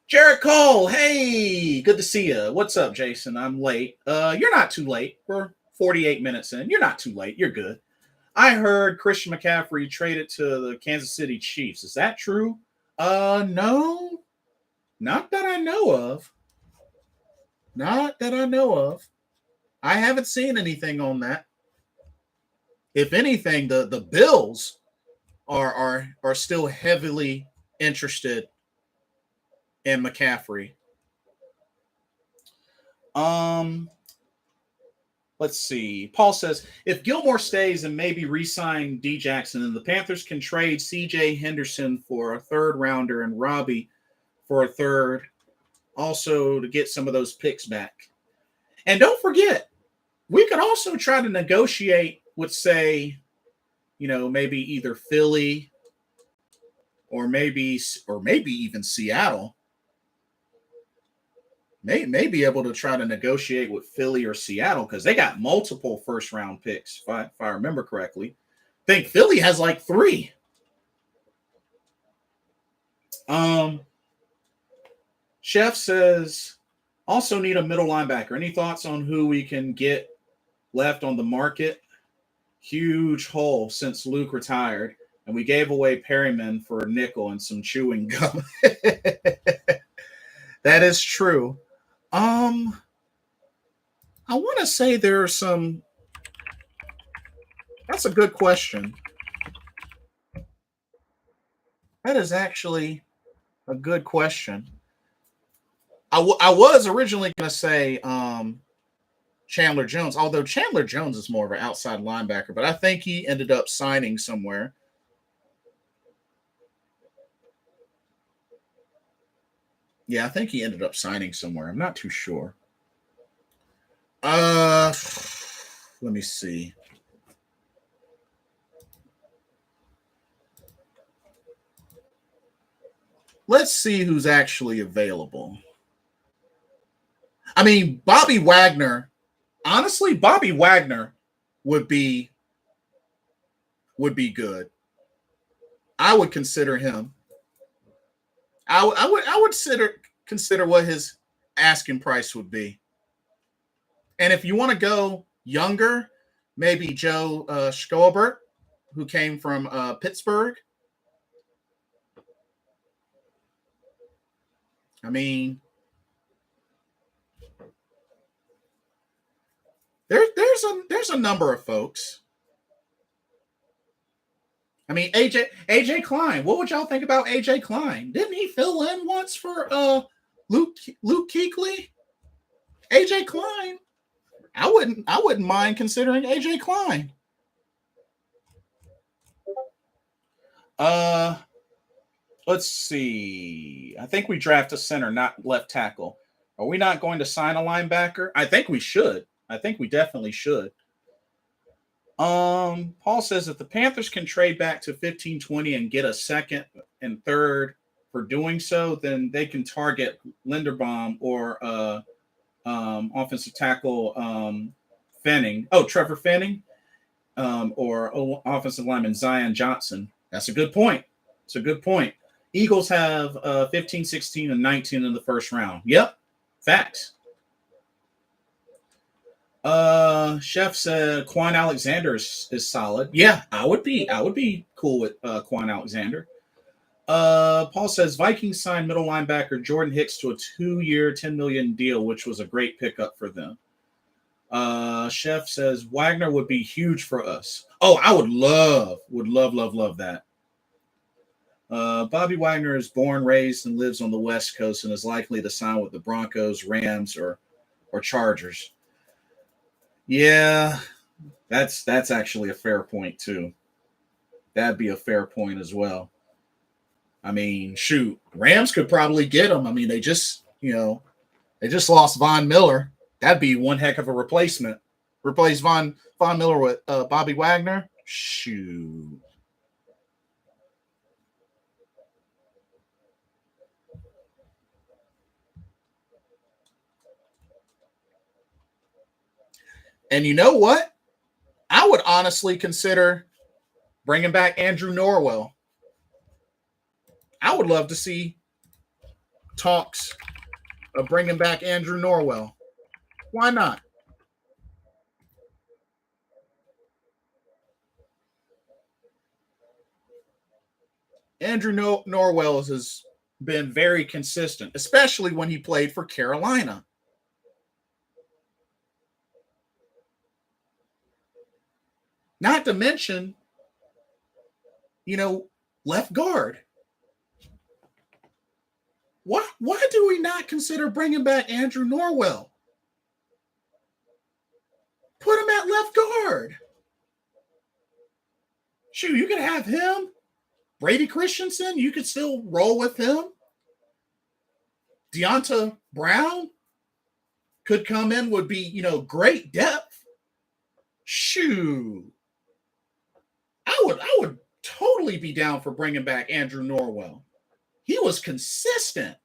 Jared Cole, hey, good to see you. What's up, Jason? I'm late. You're not too late. We're 48 minutes in. You're not too late. You're good. I heard Christian McCaffrey traded to the Kansas City Chiefs. Is that true? No. Not that I know of. I haven't seen anything on that. If anything, the Bills are still heavily interested in McCaffrey. Let's see. Paul says, if Gilmore stays and maybe re-sign D Jackson, then the Panthers can trade CJ Henderson for a 3rd rounder and Robbie for a 3rd, also to get some of those picks back. And don't forget, we could also try to negotiate with, say, maybe either Philly or maybe even Seattle. May be able to try to negotiate with Philly or Seattle because they got multiple 1st-round picks, if I remember correctly. I think Philly has like 3. Chef says, also need a middle linebacker. Any thoughts on who we can get left on the market? Huge hole since Luke retired, and we gave away Perryman for a nickel and some chewing gum. That is true. I want to say there are some. That's a good question. That is actually a good question. I was originally going to say Chandler Jones, although Chandler Jones is more of an outside linebacker, but I think he ended up signing somewhere. Yeah, I think he ended up signing somewhere. I'm not too sure. Let me see. Let's see who's actually available. I mean, Bobby Wagner. Honestly, Bobby Wagner would be good. I would consider him. I would consider what his asking price would be. And if you want to go younger, maybe Joe Schobert, who came from Pittsburgh. I mean, there's a number of folks. I mean, AJ Klein. What would y'all think about AJ Klein? Didn't he fill in once for Luke Kuechly? AJ Klein. I wouldn't mind considering AJ Klein. Let's see. I think we draft a center, not left tackle. Are we not going to sign a linebacker? I think we should. I think we definitely should. Paul says if the Panthers can trade back to 15-20 and get a second and third for doing so, then they can target Linderbaum or offensive tackle Fenning. Oh, Trevor Fenning, or offensive lineman Zion Johnson. That's a good point. It's a good point. Eagles have 15, 16, and 19 in the first round. Yep, facts. Chef said Quan Alexander is solid. Yeah, I would be cool with Quan Alexander. Paul says Vikings signed middle linebacker Jordan Hicks to a 2-year, $10 million deal, which was a great pickup for them. Chef says Wagner would be huge for us. Oh, I would love that. Bobby Wagner is born, raised, and lives on the West Coast and is likely to sign with the Broncos, Rams, or Chargers. Yeah, that's actually a fair point too. That'd be a fair point as well. I mean, shoot, Rams could probably get him. I mean, they just lost Von Miller. That'd be one heck of a replacement. Replace Von Miller with Bobby Wagner. Shoot. And you know what? I would honestly consider bringing back Andrew Norwell. I would love to see talks of bringing back Andrew Norwell. Why not? Andrew Norwell has been very consistent, especially when he played for Carolina. Not to mention, left guard. Why do we not consider bringing back Andrew Norwell? Put him at left guard. Shoot, you could have him. Brady Christensen, you could still roll with him. Deonta Brown could come in, would be, great depth. Shoot. I would totally be down for bringing back Andrew Norwell. He was consistent.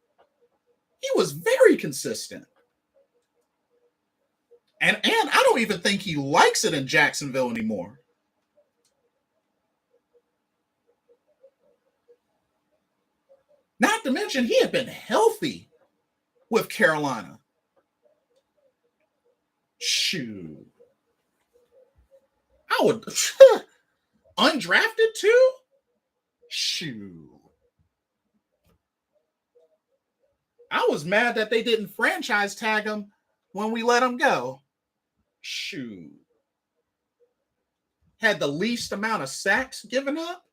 He was very consistent. And I don't even think he likes it in Jacksonville anymore. Not to mention, he had been healthy with Carolina. Shoot. I would undrafted too? Shoot. I was mad that they didn't franchise tag him when we let him go. Shoot. Had the least amount of sacks given up.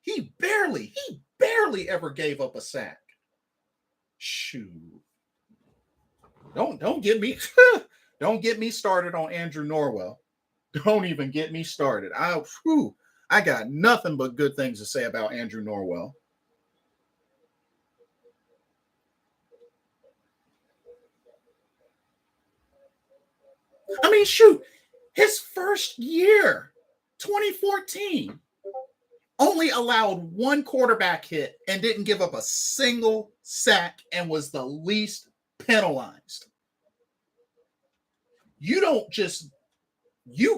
He barely ever gave up a sack. Shoot. Don't get me don't get me started on Andrew Norwell. Don't even get me started. I got nothing but good things to say about Andrew Norwell. I mean, shoot, his first year, 2014, only allowed one quarterback hit and didn't give up a single sack and was the least penalized. You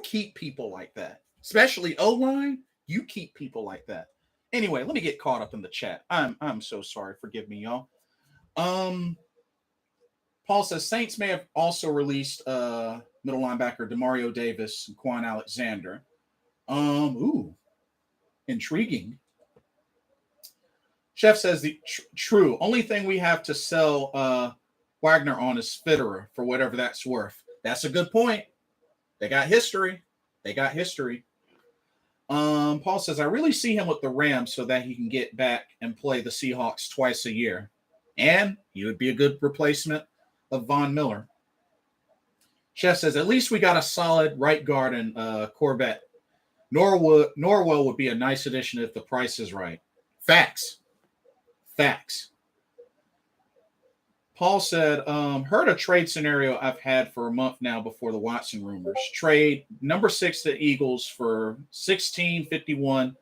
keep people like that, especially O-line. You keep people like that. Anyway, let me get caught up in the chat. I'm so sorry. Forgive me, y'all. Paul says Saints may have also released middle linebacker Demario Davis and Quan Alexander. Intriguing. Chef says the true only thing we have to sell Wagner on is Fitterer for whatever that's worth. That's a good point. They got history. Paul says I really see him with the Rams so that he can get back and play the Seahawks twice a year, and he would be a good replacement of Von Miller. Chef says at least we got a solid right guard in Corbett. Norwell would be a nice addition if the price is right. Facts. Paul said, heard a trade scenario I've had for a month now before the Watson rumors. Trade number 6 to Eagles for 1651,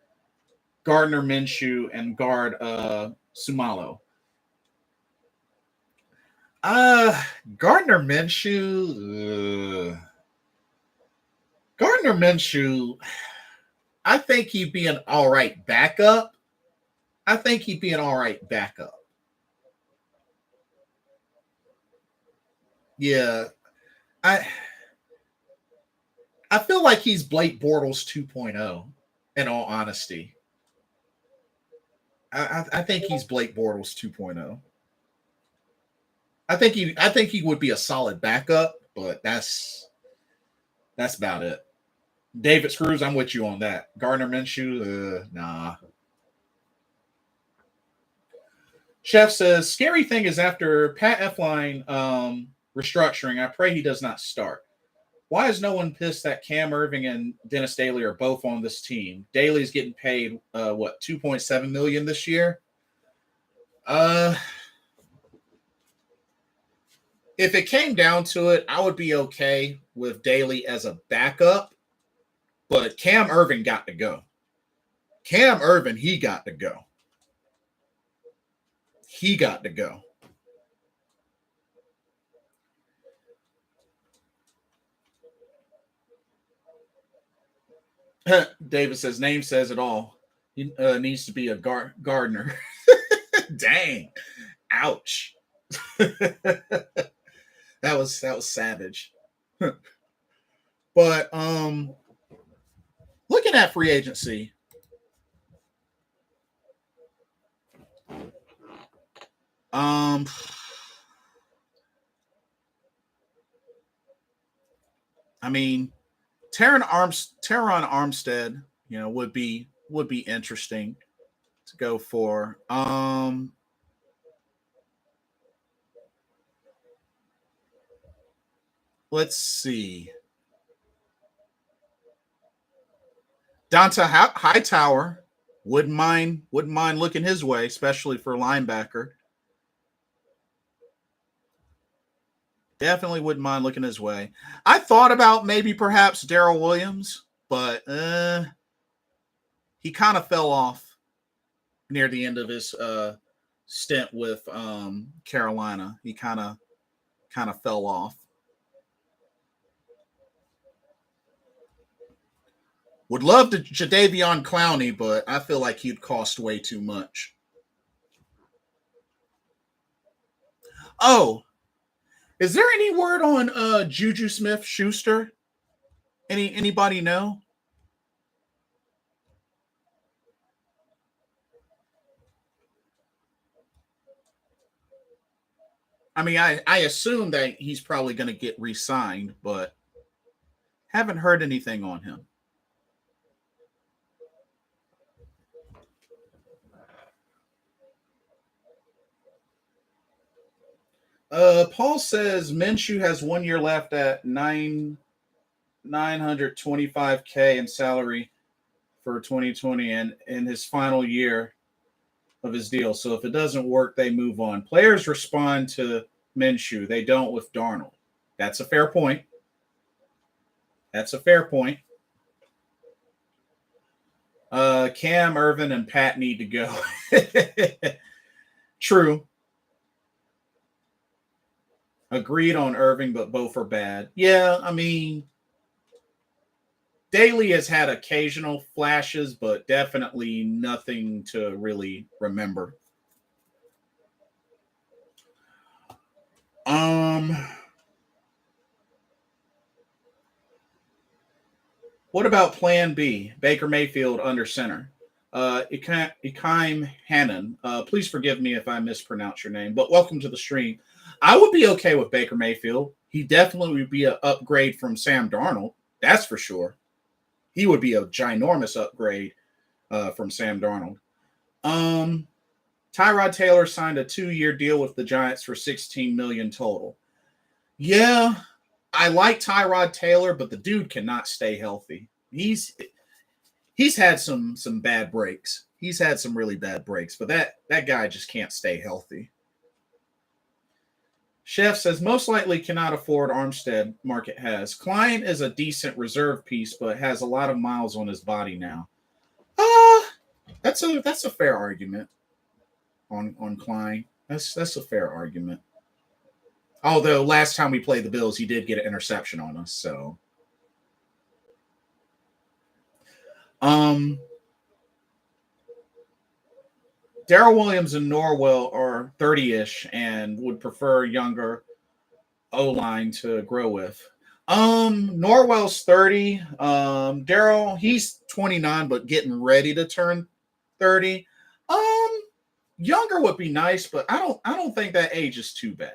Gardner Minshew, and guard Sumalo. Gardner Minshew, I think he'd be an all right backup. Yeah. I feel like he's Blake Bortles 2.0, in all honesty. I think he's Blake Bortles 2.0. I think he would be a solid backup, but that's about it. David Screws, I'm with you on that. Gardner Minshew, nah. Chef says, scary thing is after Pat Elflein restructuring, I pray he does not start. Why is no one pissed that Cam Irving and Dennis Daly are both on this team? Daly's getting paid, $2.7 million this year? If it came down to it, I would be okay with Daly as a backup, but Cam Irving got to go. He got to go. David says, name says it all. He needs to be a Gardner. Dang. Ouch. that was savage. But looking at free agency, I mean, Teron Armstead, would be interesting to go for. Let's see. Donta Hightower wouldn't mind looking his way, especially for a linebacker. Definitely wouldn't mind looking his way. I thought about maybe perhaps Darrell Williams, but he kind of fell off near the end of his stint with Carolina. He kind of fell off. Would love to Jadeveon Clowney, but I feel like he'd cost way too much. Oh, is there any word on Juju Smith-Schuster? Anybody know? I mean, I assume that he's probably going to get re-signed, but haven't heard anything on him. Paul says Minshew has 1 year left at $925K in salary for 2020 and in his final year of his deal. So if it doesn't work, they move on. Players respond to Minshew. They don't with Darnold. That's a fair point. That's a fair point. Cam, Irvin, and Pat need to go. True. Agreed on Irving, but both are bad. Yeah, I mean, Daly has had occasional flashes, but definitely nothing to really remember. What about Plan B? Baker Mayfield under center. Ikaim Hannon. Please forgive me if I mispronounce your name, but welcome to the stream. I would be okay with Baker Mayfield. He definitely would be an upgrade from Sam Darnold. That's for sure. He would be a ginormous upgrade from Sam Darnold. Tyrod Taylor signed a 2-year deal with the Giants for $16 million total. Yeah, I like Tyrod Taylor, but the dude cannot stay healthy. He's had some bad breaks. He's had some really bad breaks, but that guy just can't stay healthy. Chef says most likely cannot afford Armstead. Market has. Klein is a decent reserve piece, but has a lot of miles on his body now. That's a fair argument on Klein. That's a fair argument. Although last time we played the Bills, he did get an interception on us. So, Darrell Williams and Norwell are 30-ish and would prefer younger O-line to grow with. Norwell's 30. Darrell, he's 29, but getting ready to turn 30. Younger would be nice, but I don't think that age is too bad.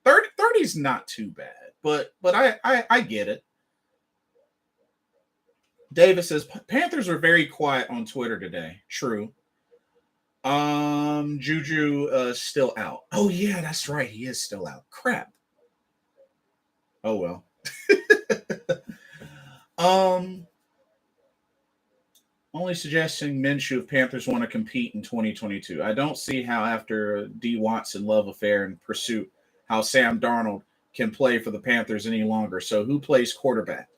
30 is not too bad, but I get it. Davis says Panthers are very quiet on Twitter today. True. Juju still out. Oh yeah, that's right. He is still out. Crap. Oh well. Only suggesting Minshew if Panthers want to compete in 2022. I don't see how after D. Watson love affair and pursuit, how Sam Darnold can play for the Panthers any longer. So who plays quarterback?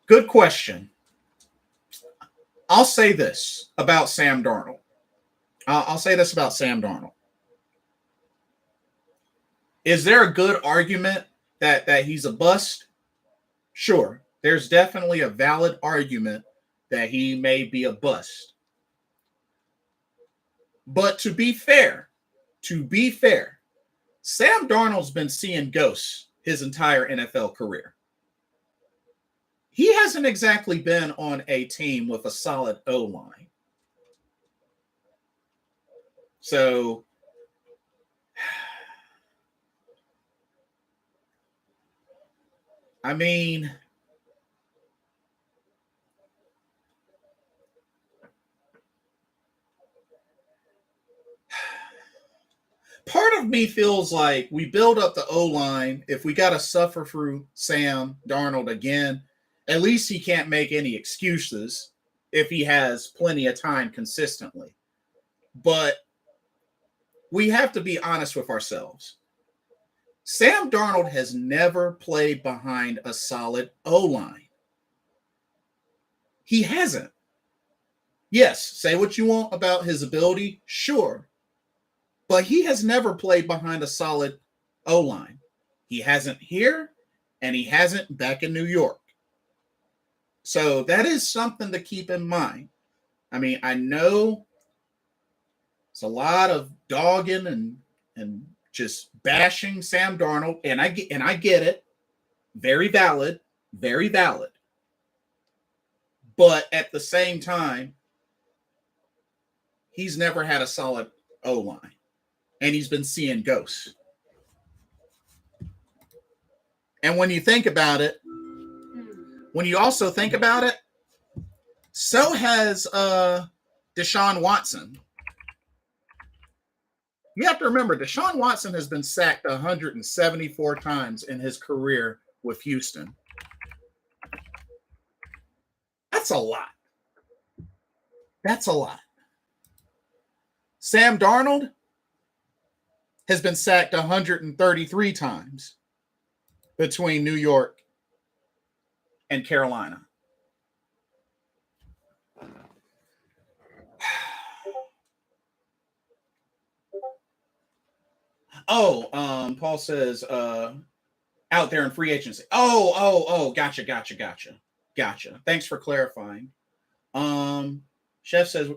Good question. I'll say this about Sam Darnold. Is there a good argument that he's a bust? Sure. There's definitely a valid argument that he may be a bust. But to be fair, Sam Darnold's been seeing ghosts his entire NFL career. He hasn't exactly been on a team with a solid O-line. So, I mean, part of me feels like we build up the O-line. If we got to suffer through Sam Darnold again, at least he can't make any excuses if he has plenty of time consistently. But we have to be honest with ourselves. Sam Darnold has never played behind a solid O-line. He hasn't. Yes, say what you want about his ability, sure. But he has never played behind a solid O-line. He hasn't here, and he hasn't back in New York. So that is something to keep in mind. I mean, I know it's a lot of dogging and just bashing Sam Darnold, and I get it. Very valid, very valid. But at the same time, he's never had a solid O-line, and he's been seeing ghosts. And when you think about it, so has Deshaun Watson. You have to remember, Deshaun Watson has been sacked 174 times in his career with Houston. That's a lot. That's a lot. Sam Darnold has been sacked 133 times between New York and Carolina. Paul says out there in free agency. Gotcha. Thanks for clarifying. Chef says,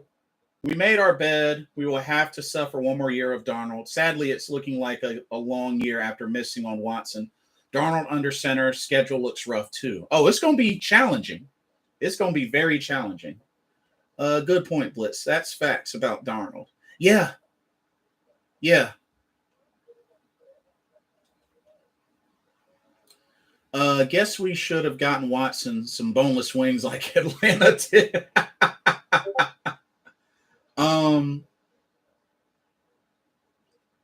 we made our bed. We will have to suffer one more year of Darnold. Sadly, it's looking like a long year after missing on Watson. Darnold under center. Schedule looks rough, too. Oh, it's going to be challenging. It's going to be very challenging. Good point, Blitz. That's facts about Darnold. Yeah. Guess we should have gotten Watson some boneless wings like Atlanta did.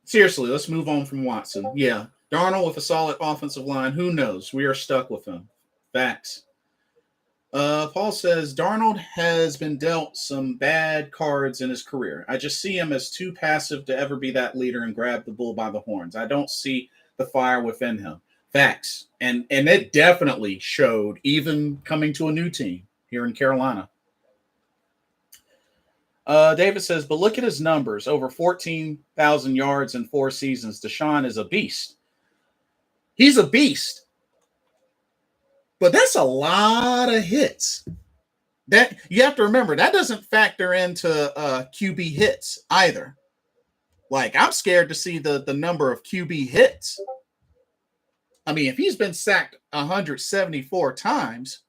Seriously, let's move on from Watson. Yeah, Darnold with a solid offensive line. Who knows? We are stuck with him. Facts. Paul says, Darnold has been dealt some bad cards in his career. I just see him as too passive to ever be that leader and grab the bull by the horns. I don't see the fire within him. Facts. And it definitely showed even coming to a new team here in Carolina. David says, but look at his numbers. Over 14,000 yards in 4 seasons. Deshaun is a beast. He's a beast. But that's a lot of hits. That you have to remember, that doesn't factor into QB hits either. Like, I'm scared to see the number of QB hits. I mean, if he's been sacked 174 times,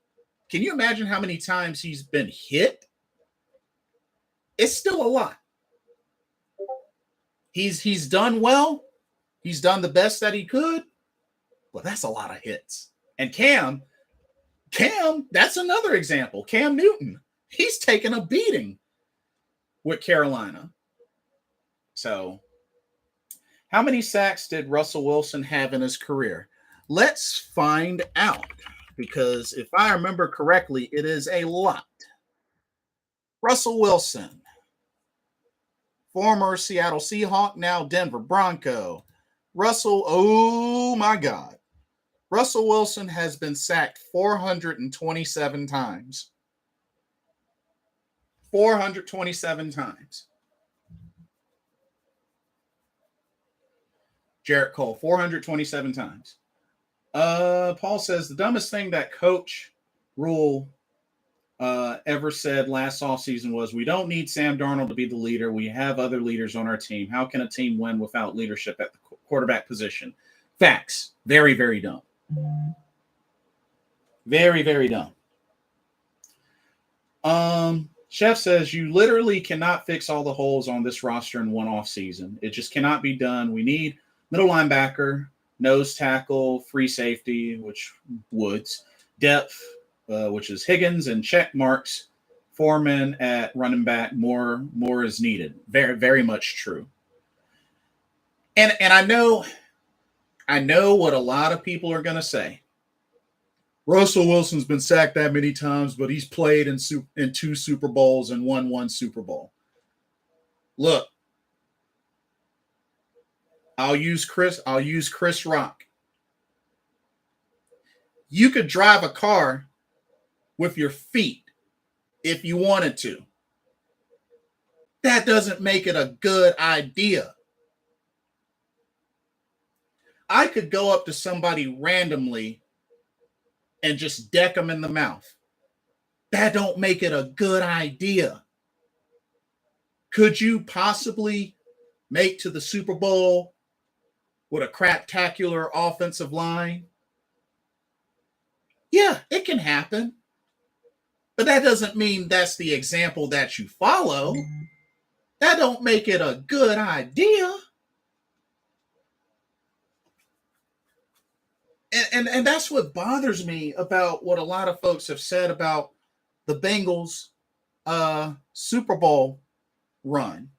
can you imagine how many times he's been hit? It's still a lot. He's done well. He's done the best that he could. Well, that's a lot of hits. And Cam, that's another example. Cam Newton, he's taken a beating with Carolina. So, how many sacks did Russell Wilson have in his career? Let's find out, because if I remember correctly, it is a lot. Russell Wilson, former Seattle Seahawk, now Denver Bronco. Oh my God. Russell Wilson has been sacked 427 times. 427 times. Jarrett Cole, 427 times. Paul says, the dumbest thing that Coach Rule ever said last offseason was, we don't need Sam Darnold to be the leader. We have other leaders on our team. How can a team win without leadership at the quarterback position? Facts. Very, very dumb. Very, very dumb. Chef says, you literally cannot fix all the holes on this roster in one off season. It just cannot be done. We need middle linebacker, nose tackle, free safety, which Woods, depth, which is Higgins, and check marks. Foreman at running back. More is needed. Very, very much true. And I know what a lot of people are going to say. Russell Wilson's been sacked that many times, but he's played in 2 Super Bowls and won 1 Super Bowl. Look, I'll use Chris Rock. You could drive a car with your feet if you wanted to. That doesn't make it a good idea. I could go up to somebody randomly and just deck them in the mouth. That don't make it a good idea. Could you possibly make to the Super Bowl with a craptacular offensive line? Yeah, it can happen. But that doesn't mean that's the example that you follow. That don't make it a good idea. And that's what bothers me about what a lot of folks have said about the Bengals Super Bowl run.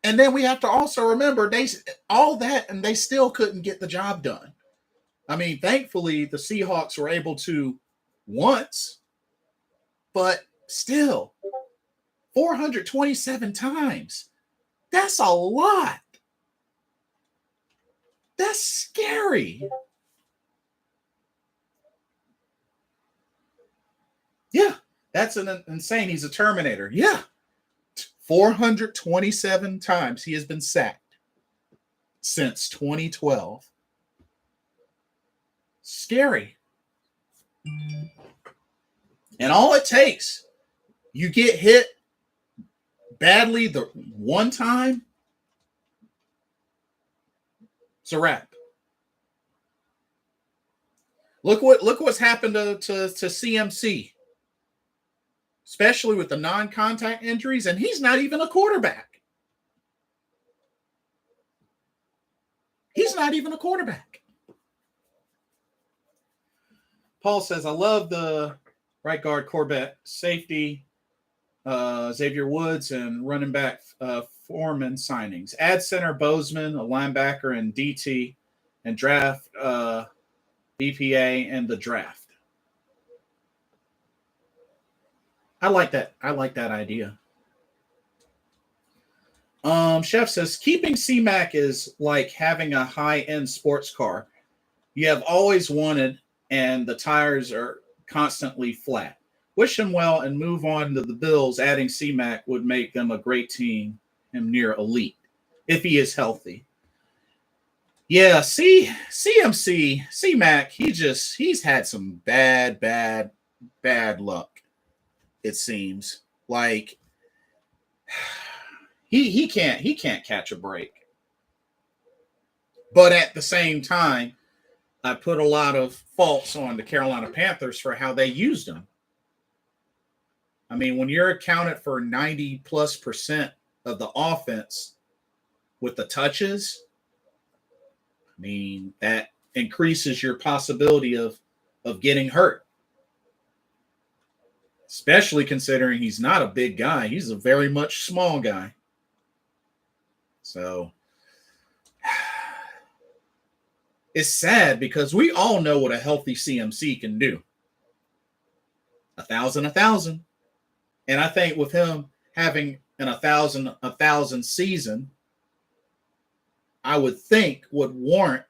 And then we have to also remember all that, and they still couldn't get the job done. I mean, thankfully, the Seahawks were able to once, but still, 427 times. That's a lot. That's scary. Yeah, that's insane. He's a Terminator. Yeah. 427 times he has been sacked since 2012. Scary. And all it takes, you get hit badly the one time, it's a wrap. Look what's happened to CMC, especially with the non-contact injuries, and he's not even a quarterback. He's not even a quarterback. Paul says, I love the right guard Corbett, safety Xavier Woods, and running back Foreman signings. Add center Bozeman, a linebacker, and DT, and draft BPA and the draft. I like that. I like that idea. Chef says, keeping C-Mac is like having a high-end sports car. You have always wanted, and the tires are constantly flat. Wish him well and move on to the Bills. Adding C-Mac would make them a great team and near elite if he is healthy. Yeah, CMC, C-Mac, he's had some bad luck, it seems. Like he can't catch a break. But at the same time, I put a lot of faults on the Carolina Panthers for how they used him. I mean, when you're accounted for 90+% of the offense with the touches, I mean, that increases your possibility of getting hurt. Especially considering he's not a big guy. He's a very much small guy. So it's sad because we all know what a healthy CMC can do. 1,000. And I think with him having an 1,000 season, I would think would warrant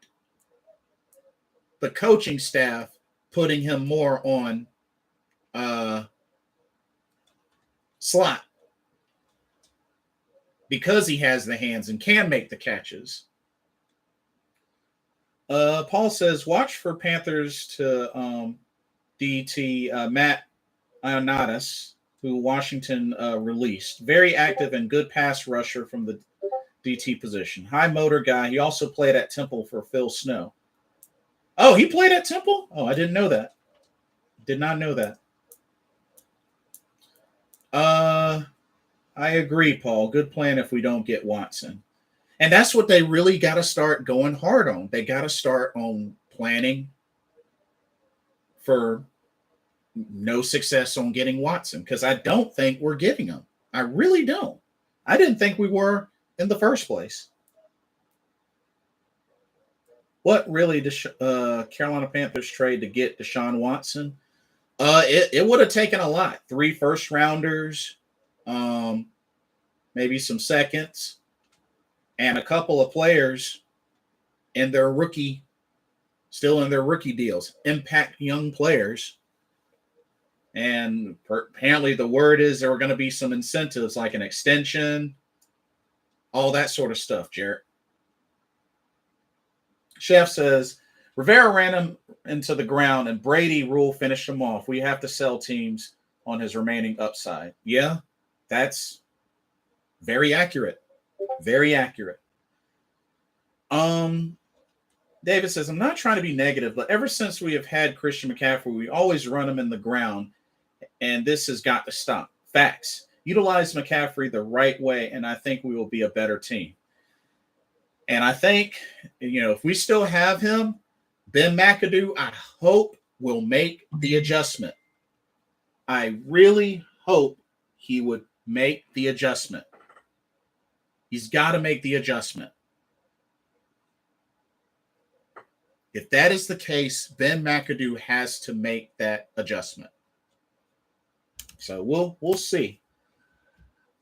the coaching staff putting him more on slot because he has the hands and can make the catches. Paul says, watch for Panthers to DT Matt Ioannidis, who Washington released. Very active and good pass rusher from the DT position. High motor guy. He also played at Temple for Phil Snow. Oh, he played at Temple? Oh, I didn't know that. Did not know that. I agree, Paul. Good plan if we don't get Watson. And that's what they really got to start going hard on. They got to start on planning for no success on getting Watson, because I don't think we're getting him. I really don't. I didn't think we were in the first place. What really Carolina Panthers trade to get Deshaun Watson? It would have taken a lot. 3 first rounders, maybe some seconds, and a couple of players in their rookie deals. Impact young players. And apparently the word is there were going to be some incentives like an extension, all that sort of stuff, Jarrett. Chef says, Rivera ran him into the ground and Brady rule finished him off. We have to sell teams on his remaining upside. Yeah, that's very accurate. Very accurate. David says, I'm not trying to be negative, but ever since we have had Christian McCaffrey, we always run him in the ground, and this has got to stop. Facts. Utilize McCaffrey the right way, and I think we will be a better team. And I think, if we still have him, Ben McAdoo, I hope will make the adjustment. I really hope he would make the adjustment. He's got to make the adjustment. If that is the case, Ben McAdoo has to make that adjustment. So we'll see.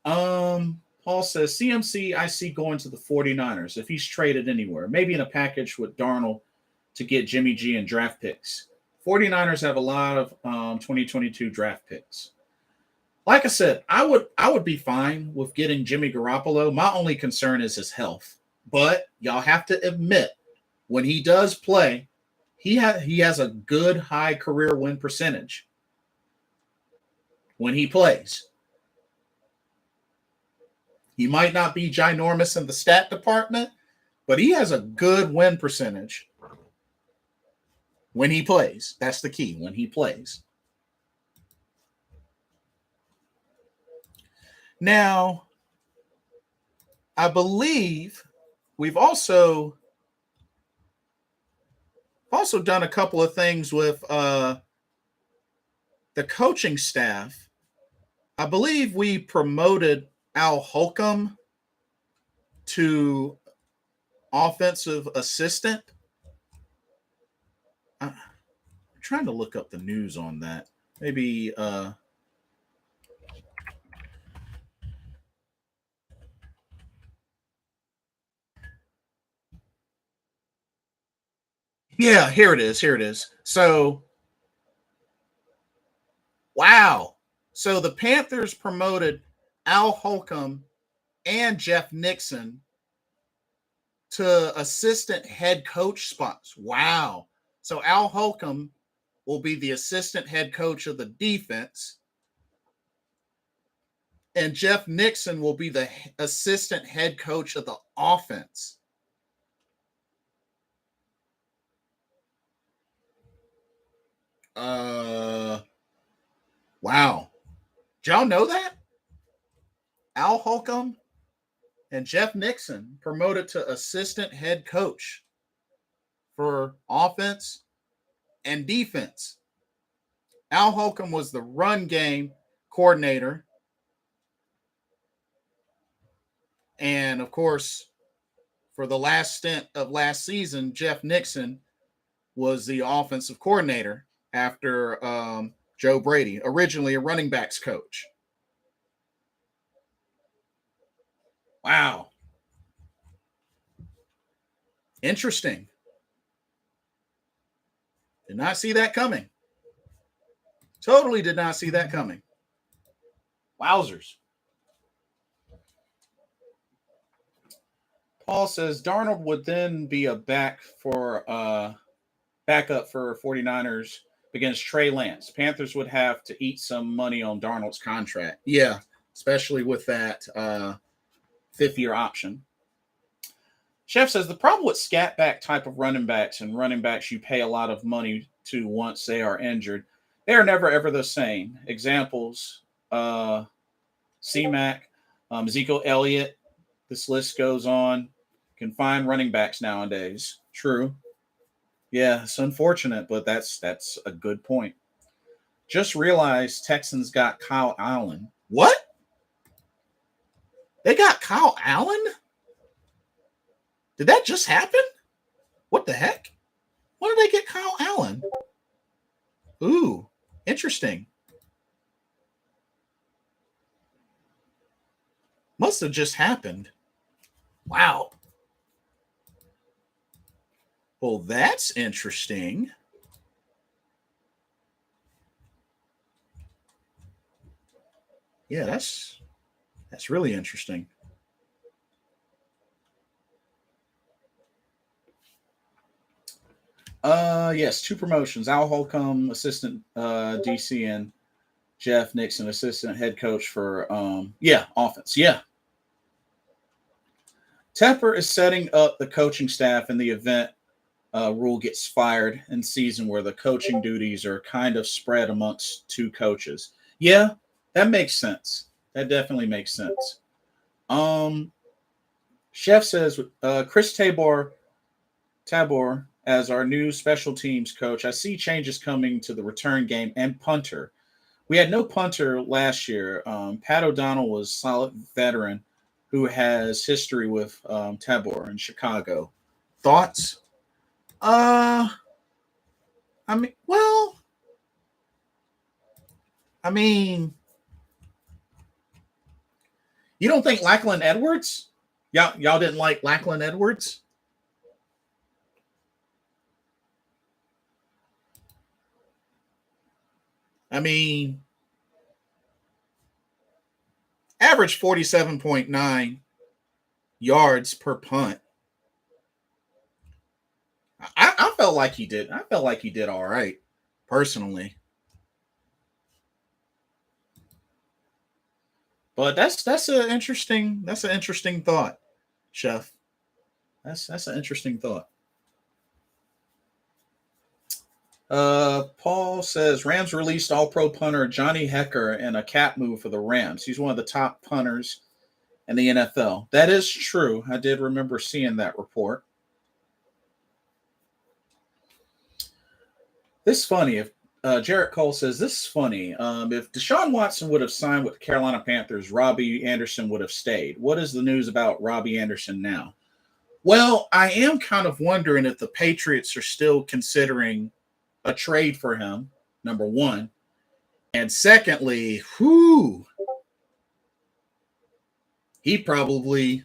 Paul says, CMC, I see going to the 49ers if he's traded anywhere, maybe in a package with Darnold to get Jimmy G and draft picks. 49ers have a lot of 2022 draft picks. Like I said, I would be fine with getting Jimmy Garoppolo. My only concern is his health. But y'all have to admit, when he does play, he has a good high career win percentage when he plays. He might not be ginormous in the stat department, but he has a good win percentage when he plays. That's the key, when he plays. Now, I believe we've also done a couple of things with the coaching staff. I believe we promoted Al Holcomb to offensive assistant. I'm trying to look up the news on that. Maybe yeah, here it is. So, wow. So the Panthers promoted Al Holcomb and Jeff Nixon to assistant head coach spots. Wow. So Al Holcomb will be the assistant head coach of the defense, and Jeff Nixon will be the assistant head coach of the offense. Wow. Did y'all know that? Al Holcomb and Jeff Nixon promoted to assistant head coach for offense and defense. Al Holcomb was the run game coordinator. And of course, for the last stint of last season, Jeff Nixon was the offensive coordinator after Joe Brady, originally a running backs coach. Wow. Interesting. Did not see that coming. Totally did not see that coming. Wowzers. Paul says Darnold would then be a backup for 49ers against Trey Lance. Panthers would have to eat some money on Darnold's contract. Yeah, especially with that fifth-year option. Chef says the problem with scat back type of running backs and running backs you pay a lot of money to once they are injured, they are never ever the same. Examples: C-Mac, Ezekiel Elliott. This list goes on. Can find running backs nowadays. True. Yeah, it's unfortunate, but that's a good point. Just realized Texans got Kyle Allen. What? They got Kyle Allen? Did that just happen? What the heck? When did they get Kyle Allen? Ooh, interesting. Must have just happened. Wow. Well, that's interesting. Yeah, that's really interesting. Yes, two promotions. Al Holcomb, assistant DC, and Jeff Nixon, assistant head coach for offense. Yeah. Tepper is setting up the coaching staff in the event Rule gets fired in season where the coaching duties are kind of spread amongst two coaches. Yeah, that makes sense. That definitely makes sense. Chef says Chris Tabor as our new special teams coach. I see changes coming to the return game and punter. We had no punter last year. Pat O'Donnell was a solid veteran who has history with Tabor in Chicago. Thoughts? I mean, you don't think Lackland Edwards? Y'all didn't like Lackland Edwards? I mean, average 47.9 yards per punt. I felt like he did. I felt like he did all right, personally. But that's an interesting thought, Chef. That's an interesting thought. Paul says Rams released All-Pro punter Johnny Hecker in a cap move for the Rams. He's one of the top punters in the NFL. That is true. I did remember seeing that report. This is funny. If Jarrett Cole says this is funny. If Deshaun Watson would have signed with the Carolina Panthers, Robbie Anderson would have stayed. What is the news about Robbie Anderson now? Well, I am kind of wondering if the Patriots are still considering a trade for him, number one. And secondly, he'd probably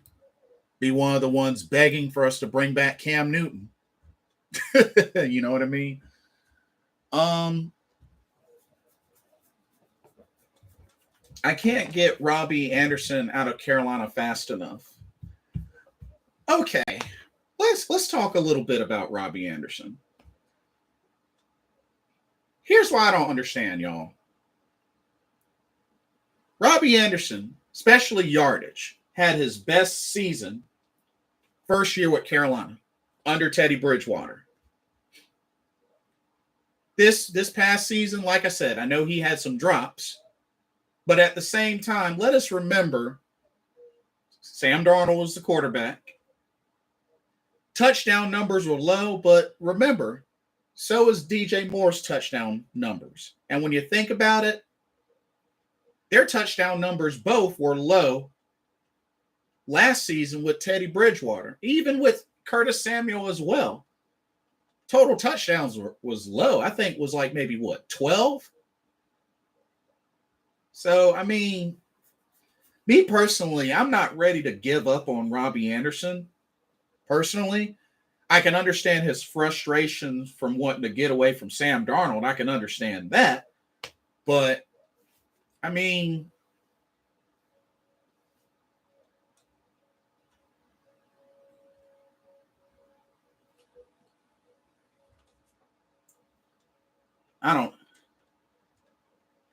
be one of the ones begging for us to bring back Cam Newton. You know what I mean? I can't get Robbie Anderson out of Carolina fast enough. Okay, let's talk a little bit about Robbie Anderson. Here's why I don't understand, y'all. Robbie Anderson, especially yardage, had his best season first year with Carolina under Teddy Bridgewater. This past season, like I said, I know he had some drops, but at the same time, let us remember Sam Darnold was the quarterback. Touchdown numbers were low, but remember, so is DJ Moore's touchdown numbers. And when you think about it, their touchdown numbers both were low last season with Teddy Bridgewater, even with Curtis Samuel as well. Total touchdowns was low. I think was like maybe 12? So, I mean, me personally, I'm not ready to give up on Robbie Anderson. Personally, I can understand his frustration from wanting to get away from Sam Darnold. I can understand that. But, I mean,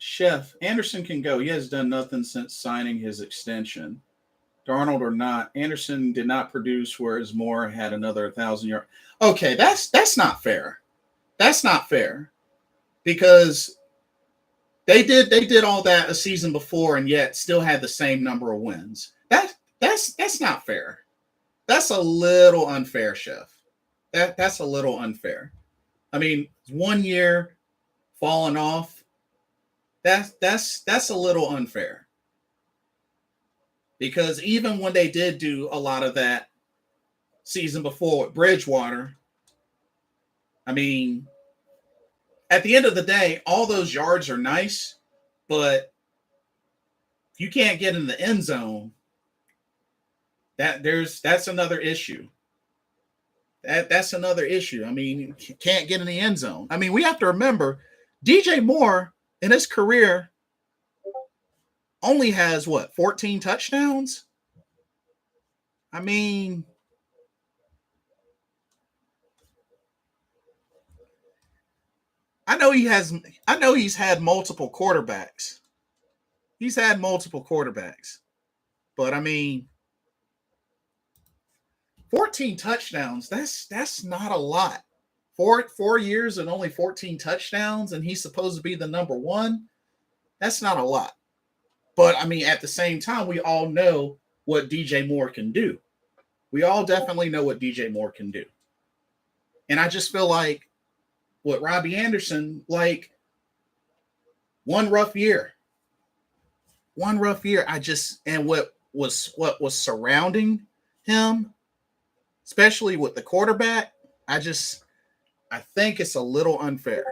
Chef, Anderson can go. He has done nothing since signing his extension. Darnold or not, Anderson did not produce, whereas Moore had another 1,000 yards. Okay, that's not fair. That's not fair because they did all that a season before and yet still had the same number of wins. That's not fair. That's a little unfair, Chef. That's a little unfair. I mean, 1 year falling off. That's a little unfair. Because even when they did do a lot of that season before with Bridgewater, I mean, at the end of the day, all those yards are nice, but if you can't get in the end zone, that's another issue. That's another issue. I mean, can't get in the end zone. I mean, we have to remember DJ Moore in his career only has 14 touchdowns? I mean, I know he's had multiple quarterbacks. He's had multiple quarterbacks. But I mean, 14 touchdowns, that's not a lot. 4 years and only 14 touchdowns, and he's supposed to be the number one. That's not a lot. But, I mean, at the same time, we all know what DJ Moore can do. We all definitely know what DJ Moore can do. And I just feel like with Robbie Anderson, like one rough year. And what what was surrounding him, especially with the quarterback, I think it's a little unfair.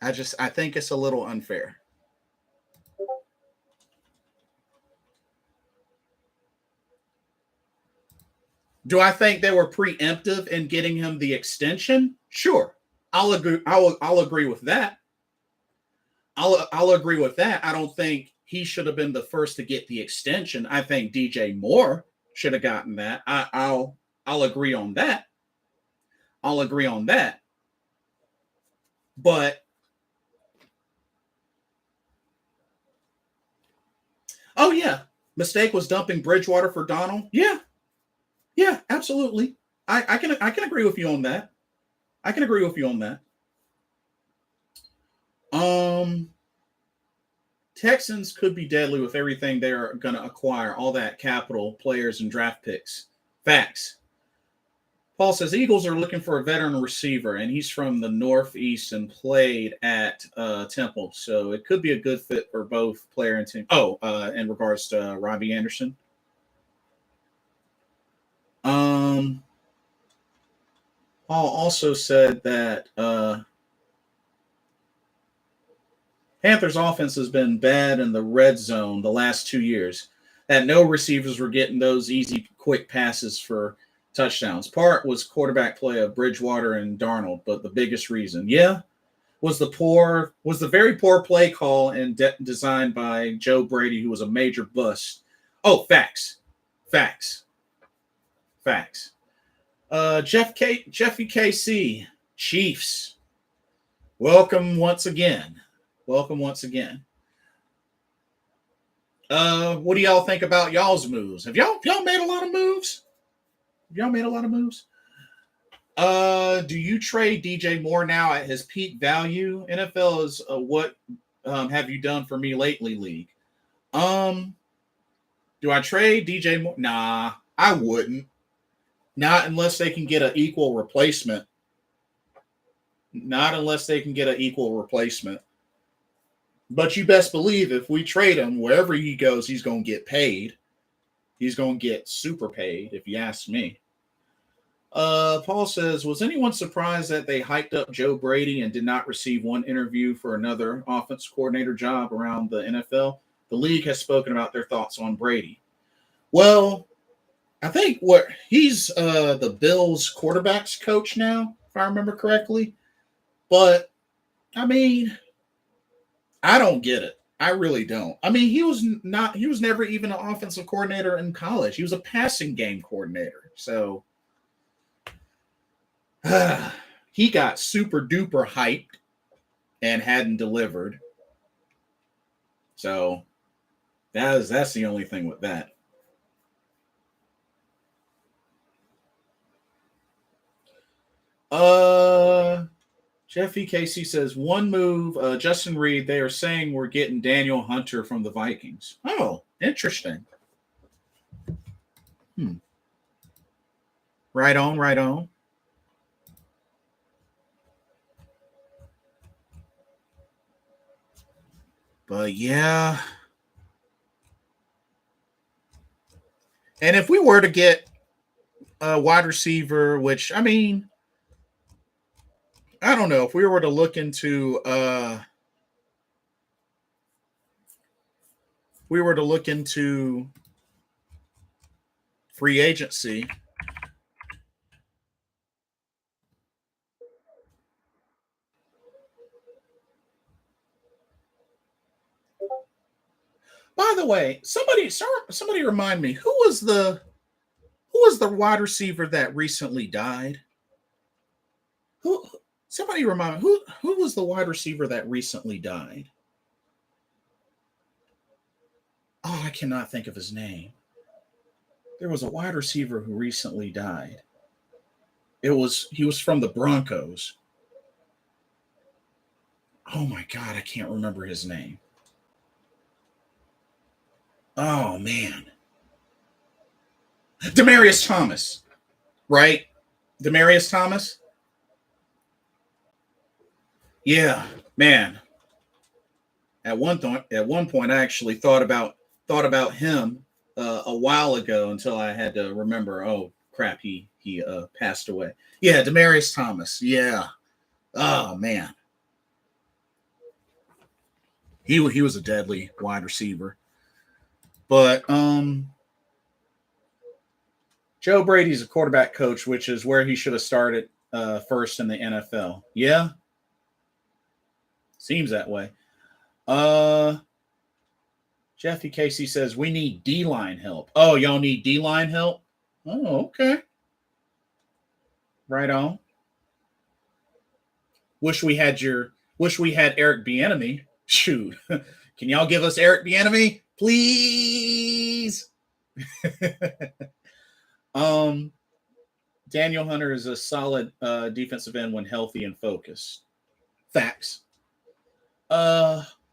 I think it's a little unfair. Do I think they were preemptive in getting him the extension? Sure. I'll agree. I'll agree with that. I'll agree with that. I don't think he should have been the first to get the extension. I think DJ Moore should have gotten that. I'll agree on that. I'll agree on that. But oh yeah, mistake was dumping Bridgewater for Donald. Yeah, absolutely. I can agree with you on that. I can agree with you on that. Texans could be deadly with everything they're going to acquire, all that capital, players, and draft picks. Facts. Paul says Eagles are looking for a veteran receiver, and he's from the Northeast and played at Temple, so it could be a good fit for both player and team. In regards to Robbie Anderson. Paul also said that Panthers offense has been bad in the red zone the last 2 years, that no receivers were getting those easy, quick passes for touchdowns. Part was quarterback play of Bridgewater and Darnold, but the biggest reason, was the very poor play call and designed by Joe Brady, who was a major bust. Oh, facts. Jeffy KC, Chiefs. Welcome once again. What do y'all think about y'all's moves? Have y'all made a lot of moves? Do you trade DJ Moore now at his peak value? NFL is what have you done for me lately, league? Do I trade DJ Moore? Nah, I wouldn't. Not unless they can get an equal replacement. But you best believe if we trade him, wherever he goes, he's going to get paid. He's going to get super paid, if you ask me. Paul says, was anyone surprised that they hyped up Joe Brady and did not receive one interview for another offense coordinator job around the NFL? The league has spoken about their thoughts on Brady. Well, I think he's the Bills quarterbacks coach now, if I remember correctly. But, I mean, I don't get it. I really don't. I mean, he was never even an offensive coordinator in college. He was a passing game coordinator. So he got super duper hyped and hadn't delivered. So that's the only thing with that. Jeffy Casey says, one move, Justin Reed, they are saying we're getting Daniel Hunter from the Vikings. Oh, interesting. Right on. But yeah. And if we were to get a wide receiver, which, I mean, I don't know, if we were to look into free agency. By the way, somebody remind me, who was the wide receiver that recently died? Somebody remind me, who was the wide receiver that recently died? Oh, I cannot think of his name. There was a wide receiver who recently died. He was from the Broncos. Oh my God, I can't remember his name. Oh man. Demaryius Thomas. Right? Demaryius Thomas? Yeah, man. At one point, I actually thought about thought about him a while ago until I had to remember. Oh crap, he passed away. Yeah, Demaryius Thomas. Yeah. Oh man, he was a deadly wide receiver. But Joe Brady's a quarterback coach, which is where he should have started first in the NFL. Yeah, seems that way. Jeffy Casey says we need D-line help. Oh, y'all need D-line help? Oh, okay. Right on. Wish we had Eric Bieniemy. Shoot. Can y'all give us Eric Bieniemy? Please. Daniel Hunter is a solid defensive end when healthy and focused. Facts.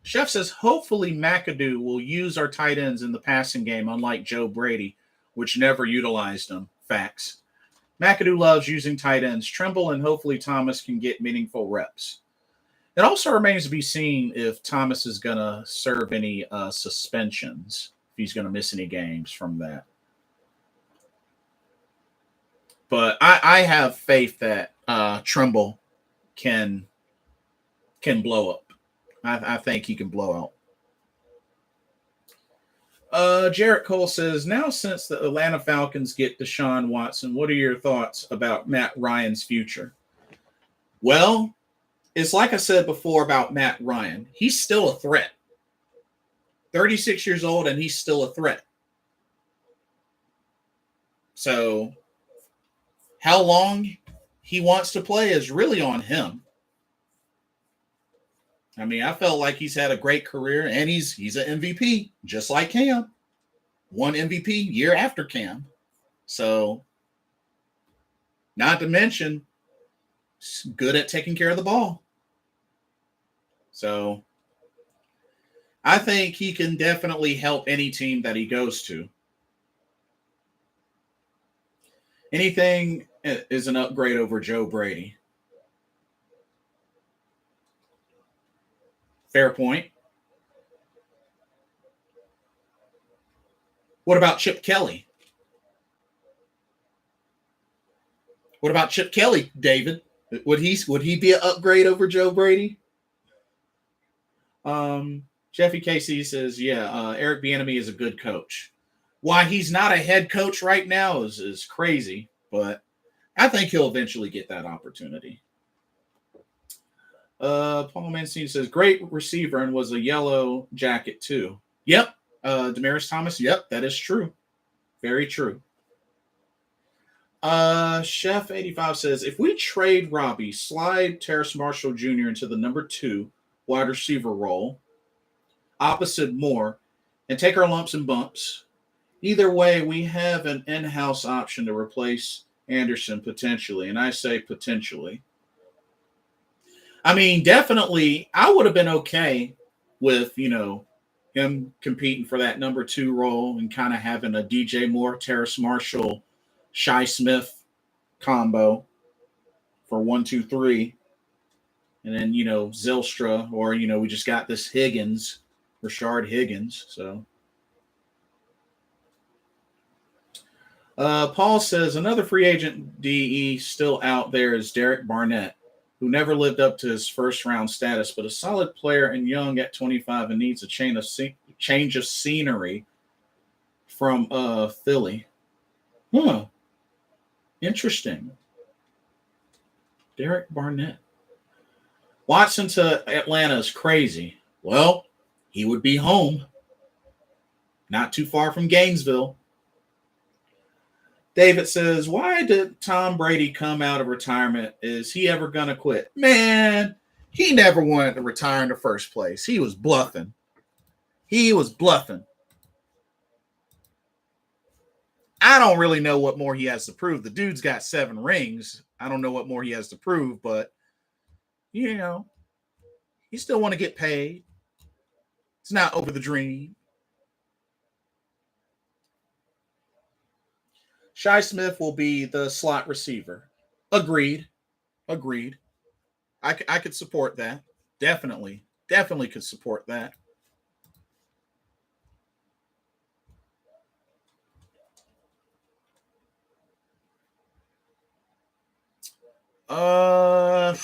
Chef says hopefully McAdoo will use our tight ends in the passing game, unlike Joe Brady, which never utilized them. Facts. McAdoo loves using tight ends. Trimble and hopefully Thomas can get meaningful reps. It also remains to be seen if Thomas is going to serve any suspensions, if he's going to miss any games from that. But I have faith that Trimble can blow up. I think he can blow out. Jarrett Cole says, now since the Atlanta Falcons get Deshaun Watson, what are your thoughts about Matt Ryan's future? Well, it's like I said before about Matt Ryan. He's still a threat. 36 years old, and he's still a threat. So how long he wants to play is really on him. I mean, I felt like he's had a great career, and he's an MVP, just like Cam. Won MVP year after Cam. So, not to mention, good at taking care of the ball. So, I think he can definitely help any team that he goes to. Anything is an upgrade over Joe Brady. Fair point. What about Chip Kelly? What about Chip Kelly, David? Would he be an upgrade over Joe Brady? Jeffy Casey says, yeah, Eric Bieniemy is a good coach. Why he's not a head coach right now is crazy, but I think he'll eventually get that opportunity. Paul Mancini says, great receiver and was a yellow jacket too. Yep. Demaryius Thomas. Yep. That is true. Very true. Chef 85 says, if we trade Robbie, slide Terrace Marshall Jr. into the number 2 wide receiver role, opposite Moore, and take our lumps and bumps. Either way, we have an in-house option to replace Anderson potentially. And I say potentially. I mean, definitely, I would have been okay with, him competing for that number 2 role and kind of having a DJ Moore, Terrace Marshall, Shi Smith combo for 1, 2, 3. And then, Zylstra, or, we just got this Higgins, Rashard Higgins. So, Paul says, another free agent DE still out there is Derek Barnett, who never lived up to his first-round status, but a solid player and young at 25 and needs a change of scenery from Philly. Huh. Interesting. Derek Barnett. Watson to Atlanta is crazy. Well, he would be home. Not too far from Gainesville. David says, why did Tom Brady come out of retirement? Is he ever going to quit? Man, he never wanted to retire in the first place. He was bluffing. I don't really know what more he has to prove. The dude's got 7 rings. I don't know what more he has to prove, but, he still want to get paid. It's not over the dream. Shi Smith will be the slot receiver. Agreed. I could support that. Definitely could support that. Uh,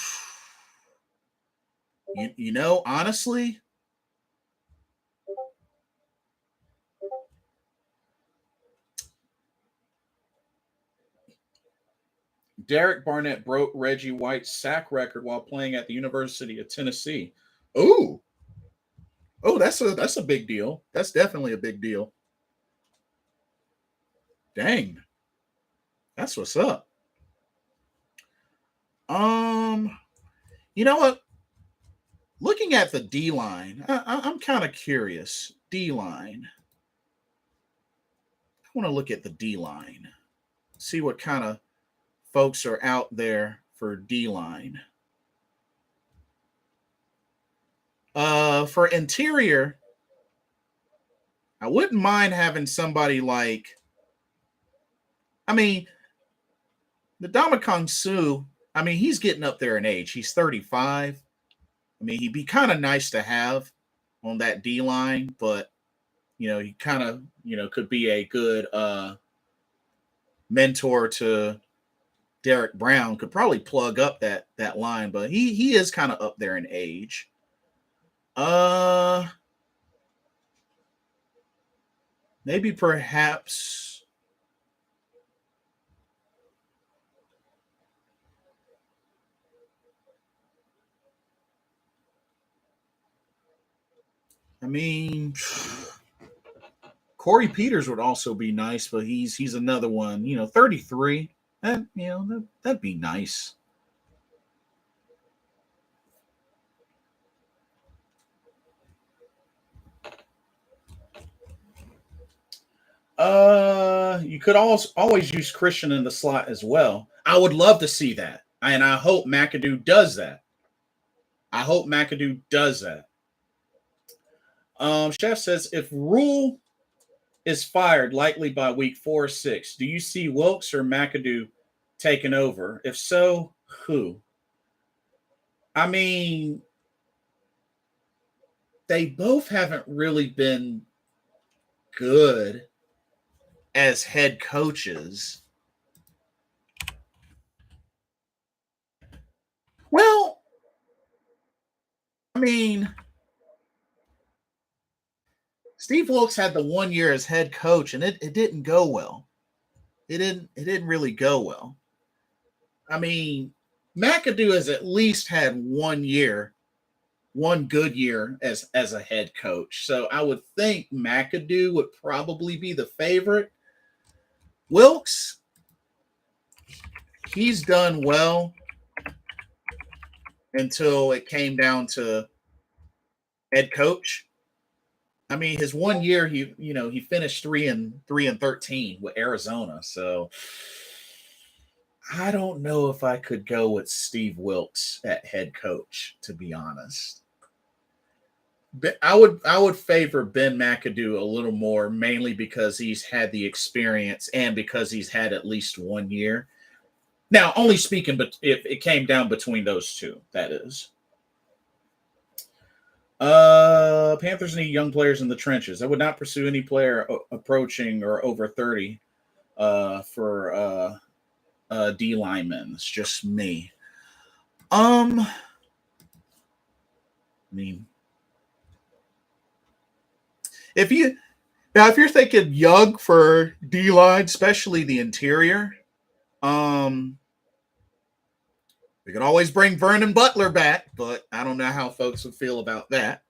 honestly, Derek Barnett broke Reggie White's sack record while playing at the University of Tennessee. Ooh, that's a big deal. That's definitely a big deal. Dang, that's what's up. Um, you know what? Looking at the D line, I'm kind of curious. D line. I want to look at the D line, see what kind of folks are out there for D line. For interior, I wouldn't mind having somebody like, I mean, the Ndamukong Suh. I mean, he's getting up there in age. He's 35. I mean, he'd be kind of nice to have on that D line, but he kind of could be a good mentor to Derek Brown. Could probably plug up that line, but he is kind of up there in age. Maybe perhaps. I mean, Corey Peters would also be nice, but he's another one. 33. That'd be nice. You could always use Christian in the slot as well. I would love to see that, and I hope McAdoo does that. Chef says if Rule is fired likely by week 4 or 6, do you see Wilkes or McAdoo taking over? If so, who? I mean, they both haven't really been good as head coaches. Well, I mean, Steve Wilkes had the 1 year as head coach, and it didn't go well. It didn't really go well. I mean, McAdoo has at least had 1 year, one good year as a head coach. So I would think McAdoo would probably be the favorite. Wilkes, he's done well until it came down to head coach. I mean, his 1 year, he finished 3-13 with Arizona. So I don't know if I could go with Steve Wilkes at head coach, to be honest. But I would favor Ben McAdoo a little more, mainly because he's had the experience and because he's had at least 1 year. Now, only speaking, but if it came down between those two, that is. Panthers need young players in the trenches. I would not pursue any player approaching or over 30 for D linemen. It's just me. I mean, if you're thinking young for D line, especially the interior, we can always bring Vernon Butler back, but I don't know how folks would feel about that.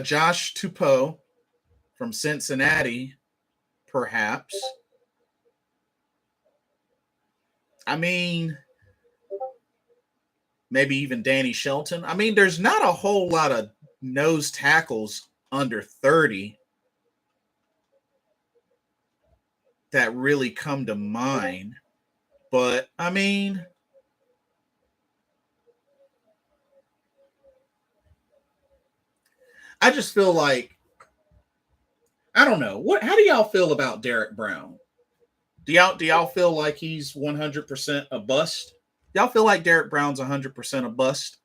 Josh Tupou from Cincinnati, perhaps. I mean, maybe even Danny Shelton. I mean, there's not a whole lot of nose tackles under 30 that really come to mind. But I mean, I just feel like I don't know. How do y'all feel about Derek Brown? Do y'all feel like he's 100% a bust? Y'all feel like Derek Brown's 100% a bust?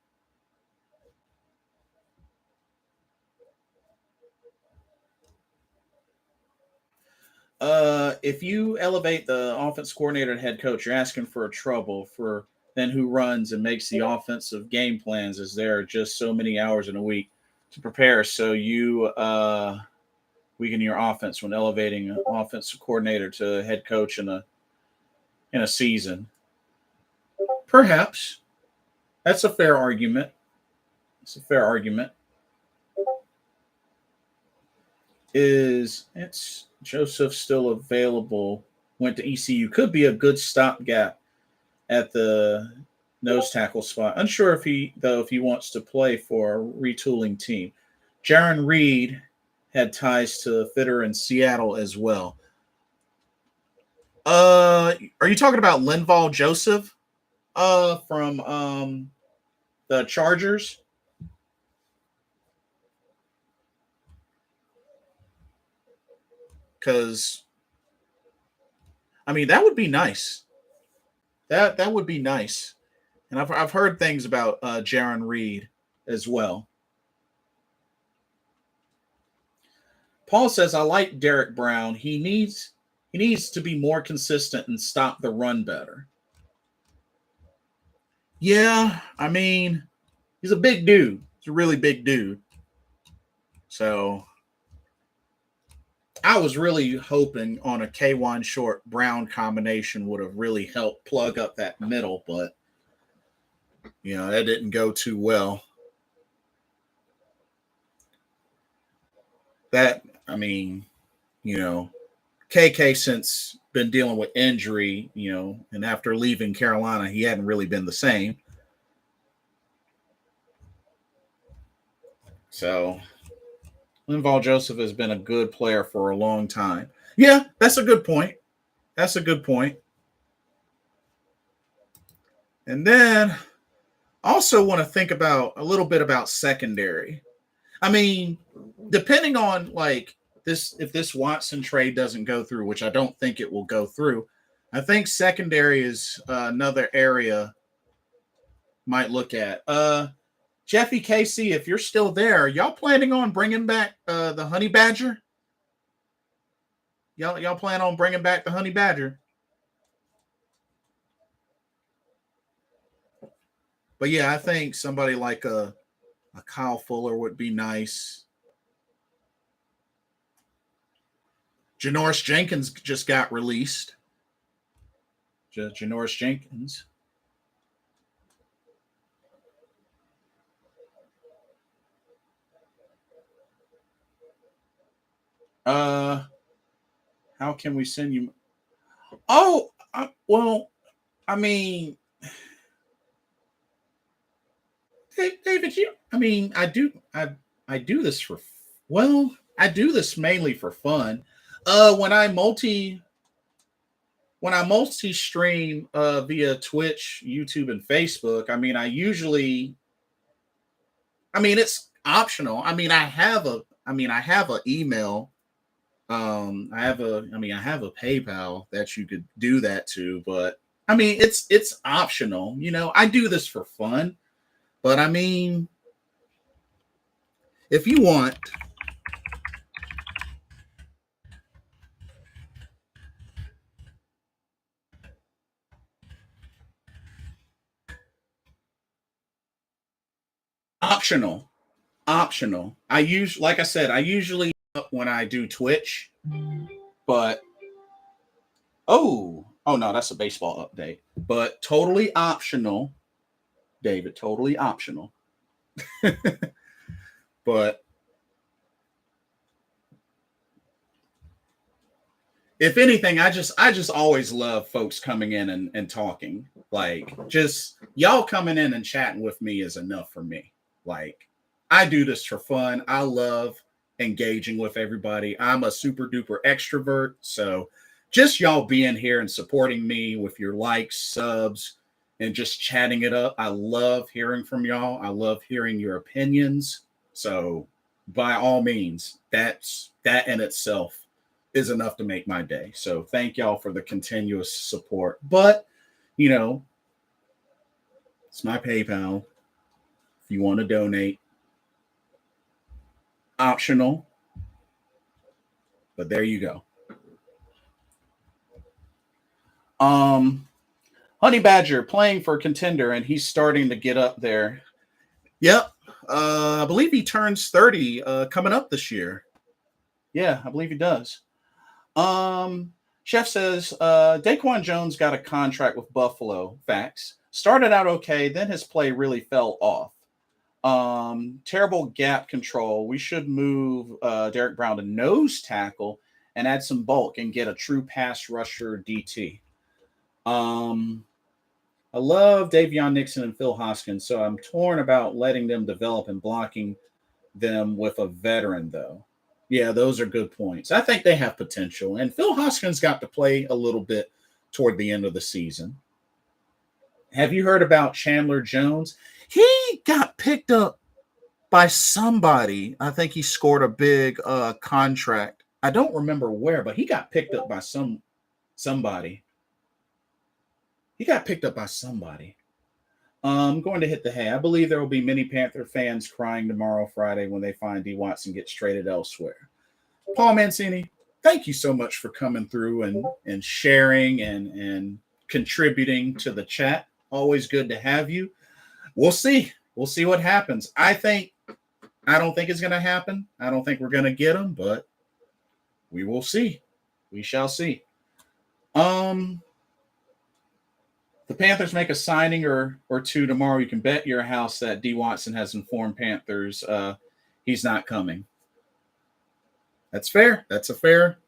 If you elevate the offense coordinator and head coach, you're asking for a trouble for then who runs and makes the offensive game plans, as there are just so many hours in a week to prepare. So you weaken your offense when elevating an offensive coordinator to head coach in a season. Perhaps that's a fair argument. It's a fair argument. Is it's Joseph still available? Went to ECU. Could be a good stopgap at the nose tackle spot. Unsure if he wants to play for a retooling team. Jaron Reed had ties to Fitter in Seattle as well. Are you talking about Linval Joseph? From the Chargers? Because I mean that would be nice. That would be nice. And I've heard things about Jaron Reed as well. Paul says I like Derek Brown. He needs to be more consistent and stop the run better. Yeah, I mean, he's a big dude. He's a really big dude. So I was really hoping on a K1 Short Brown combination would have really helped plug up that middle, but that didn't go too well. That, I mean, KK since been dealing with injury, and after leaving Carolina, he hadn't really been the same. So Linval Joseph has been a good player for a long time. Yeah, that's a good point. That's a good point. And then also want to think about a little bit about secondary. I mean, depending on like this, if this Watson trade doesn't go through, which I don't think it will go through, I think secondary is another area might look at. Jeffy KC, if you're still there, y'all planning on bringing back the Honey Badger? Y'all plan on bringing back the Honey Badger? But yeah, I think somebody like a Kyle Fuller would be nice. Janoris Jenkins just got released. Janoris Jenkins. How can we send you? Oh, well, I mean, David, I do this for, well, I do this mainly for fun. When I multi stream via Twitch, YouTube, and Facebook, it's optional. I have a email. I have a PayPal that you could do that to, but it's optional. I do this for fun, but if you want, optional. Like I said, I usually when I do Twitch, but oh no, that's a baseball update. But totally optional, David. Totally optional. But if anything, I just always love folks coming in and talking. Like, just y'all coming in and chatting with me is enough for me. Like, I do this for fun. I love engaging with everybody. I'm a super duper extrovert. So just y'all being here and supporting me with your likes, subs, and just chatting it up. I love hearing from y'all. I love hearing your opinions. So by all means, that in itself is enough to make my day. So thank y'all for the continuous support. But, it's my PayPal. If you want to donate, optional. But there you go. Honey Badger playing for Contender, and he's starting to get up there. Yep. I believe he turns 30 coming up this year. Yeah, I believe he does. Chef says Daquan Jones got a contract with Buffalo. Facts. Started out okay, then his play really fell off. Terrible gap control. We should move Derek Brown to nose tackle and add some bulk and get a true pass rusher DT. I love Davion Nixon and Phil Hoskins, so I'm torn about letting them develop and blocking them with a veteran, though. Yeah, those are good points. I think they have potential. And Phil Hoskins got to play a little bit toward the end of the season. Have you heard about Chandler Jones? He got picked up by somebody. I think he scored a big contract. I don't remember where, but he got picked up by somebody. He got picked up by somebody. I'm going to hit the hay. I believe there will be many Panther fans crying tomorrow, Friday, when they find D. Watson gets traded elsewhere. Paul Mancini, thank you so much for coming through and sharing and contributing to the chat. Always good to have you. We'll see. We'll see what happens. I don't think it's going to happen. I don't think we're going to get him, but we will see. We shall see. The Panthers make a signing or two tomorrow. You can bet your house that D. Watson has informed Panthers he's not coming. That's fair. It's a fair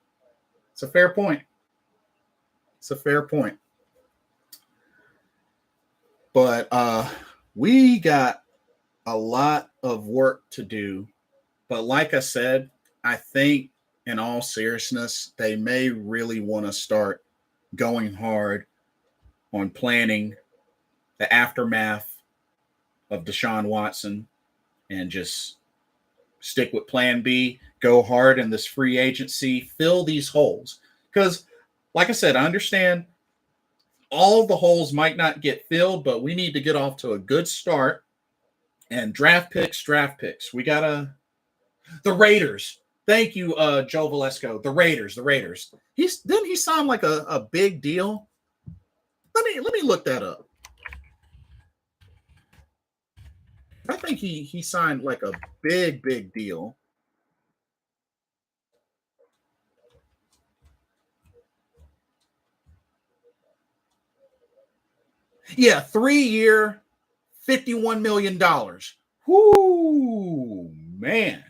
point. It's a fair point. But we got a lot of work to do. But like I said, I think in all seriousness, they may really want to start going hard on planning the aftermath of Deshaun Watson and just stick with plan B, go hard in this free agency, fill these holes. Because, like I said, I understand all the holes might not get filled, but we need to get off to a good start. And draft picks. We got the Raiders. Thank you, Joe Valesco. The Raiders. Didn't he sign like a big deal? Let me look that up. I think he signed like a big deal. Yeah, 3-year, $51 million. Whoo, man.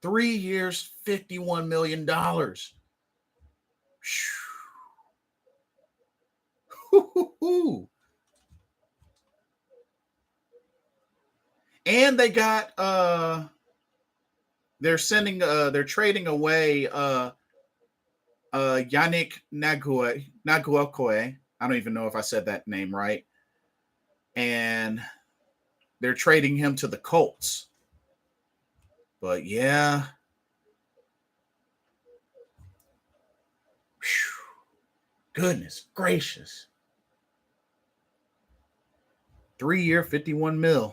3 years, $51 million. And they got they're trading away Yannick Ngakoue. I don't even know if I said that name right. And they're trading him to the Colts. But yeah. Goodness gracious. 3-year, $51 million.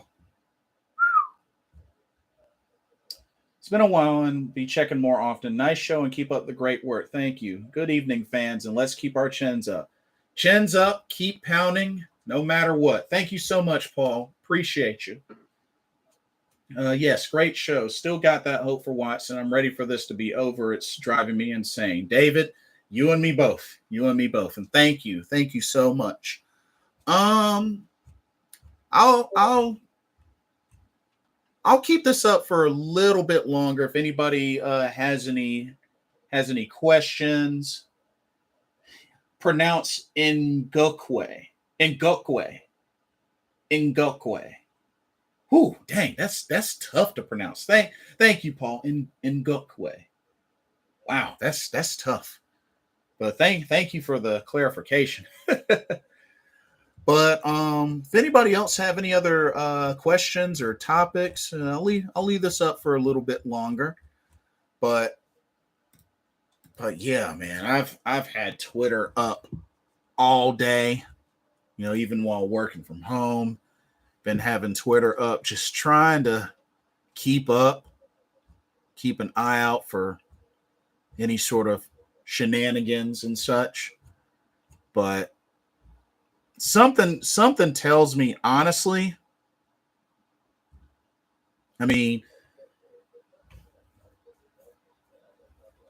It's been a while and be checking more often. Nice show and keep up the great work. Thank you. Good evening, fans, and let's keep our chins up. Chins up, keep pounding, no matter what. Thank you so much, Paul. Appreciate you. Yes, great show. Still got that hope for Watson. I'm ready for this to be over. It's driving me insane. David, you and me both. And thank you so much. I'll keep this up for a little bit longer. If anybody has any questions, pronounce Ngokwe. Whew, dang, that's tough to pronounce. Thank you, Paul. Ngokwe. Wow, that's tough. But thank you for the clarification. But if anybody else have any other questions or topics, I'll leave this up for a little bit longer. But yeah, man, I've had Twitter up all day. Even while working from home, been having Twitter up, just trying to keep up keep an eye out for any sort of shenanigans and such. But something tells me, honestly, I mean,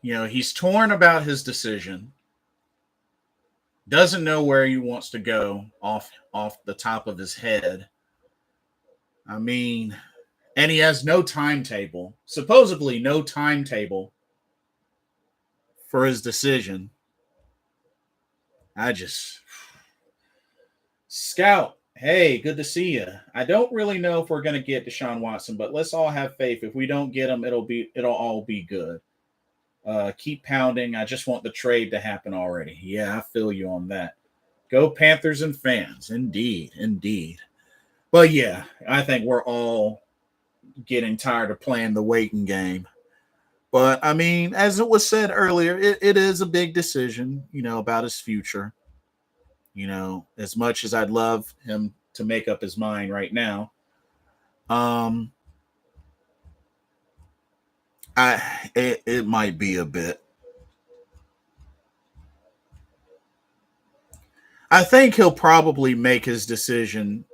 he's torn about his decision, doesn't know where he wants to go off the top of his head. I mean, and he has no timetable, supposedly no timetable for his decision. Scout, hey, good to see you. I don't really know if we're going to get Deshaun Watson, but let's all have faith. If we don't get him, it'll all be good. Keep pounding. I just want the trade to happen already. Yeah, I feel you on that. Go Panthers and fans. Indeed. But yeah, I think we're all getting tired of playing the waiting game. But I mean, as it was said earlier, it is a big decision, about his future. As much as I'd love him to make up his mind right now, it might be a bit. I think he'll probably make his decision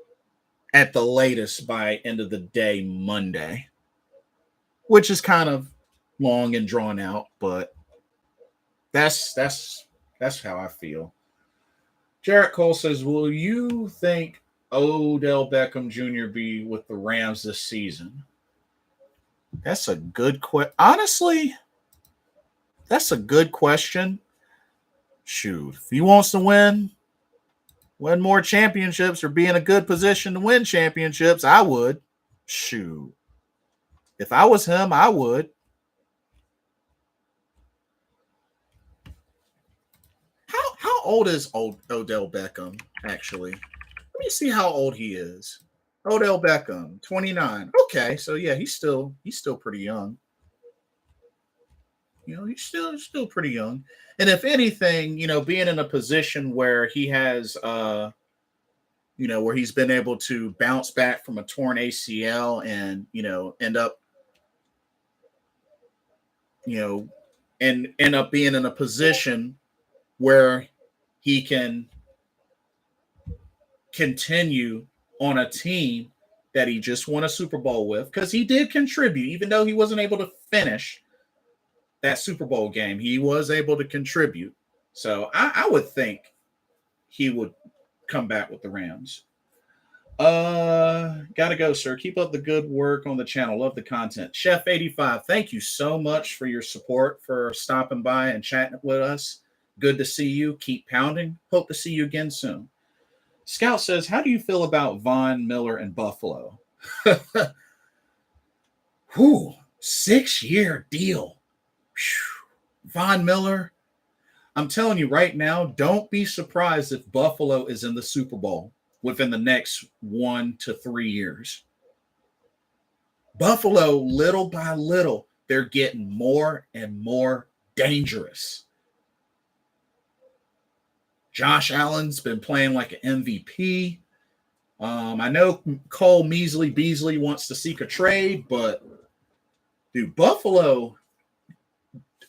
at the latest by end of the day Monday, which is kind of long and drawn out, but that's how I feel. Jarrett Cole says, will you think Odell Beckham Jr. be with the Rams this season? That's a good question. Honestly, that's a good question. Shoot, if he wants to win more championships or be in a good position to win championships, I would. Shoot. If I was him, I would. How old is Odell Beckham, actually? Let me see how old he is. Odell Beckham, 29. Okay, so yeah, he's still pretty young. He's still pretty young. And if anything, being in a position where he has where he's been able to bounce back from a torn ACL and, end up being in a position where he can continue on a team that he just won a Super Bowl with, because he did contribute, even though he wasn't able to finish that Super Bowl game. He was able to contribute. So I would think he would come back with the Rams. Gotta go, sir. Keep up the good work on the channel. Love the content. Chef 85, thank you so much for your support, for stopping by and chatting with us. Good to see you. Keep pounding. Hope to see you again soon. Scout says, how do you feel about Von Miller and Buffalo? 6-year deal. Whew. Von Miller, I'm telling you right now, don't be surprised if Buffalo is in the Super Bowl within the next 1 to 3 years. Buffalo, little by little, they're getting more and more dangerous. Josh Allen's been playing like an MVP. I know Cole Beasley wants to seek a trade, but dude, Buffalo,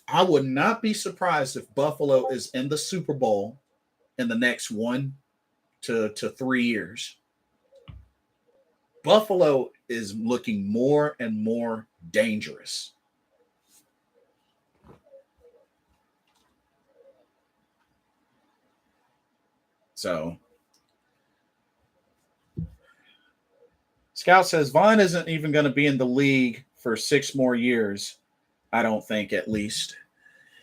I would not be surprised if Buffalo is in the Super Bowl in the next 1 to 3 years. Buffalo is looking more and more dangerous. So, Scout says Vaughn isn't even going to be in the league for 6 more years, I don't think, at least.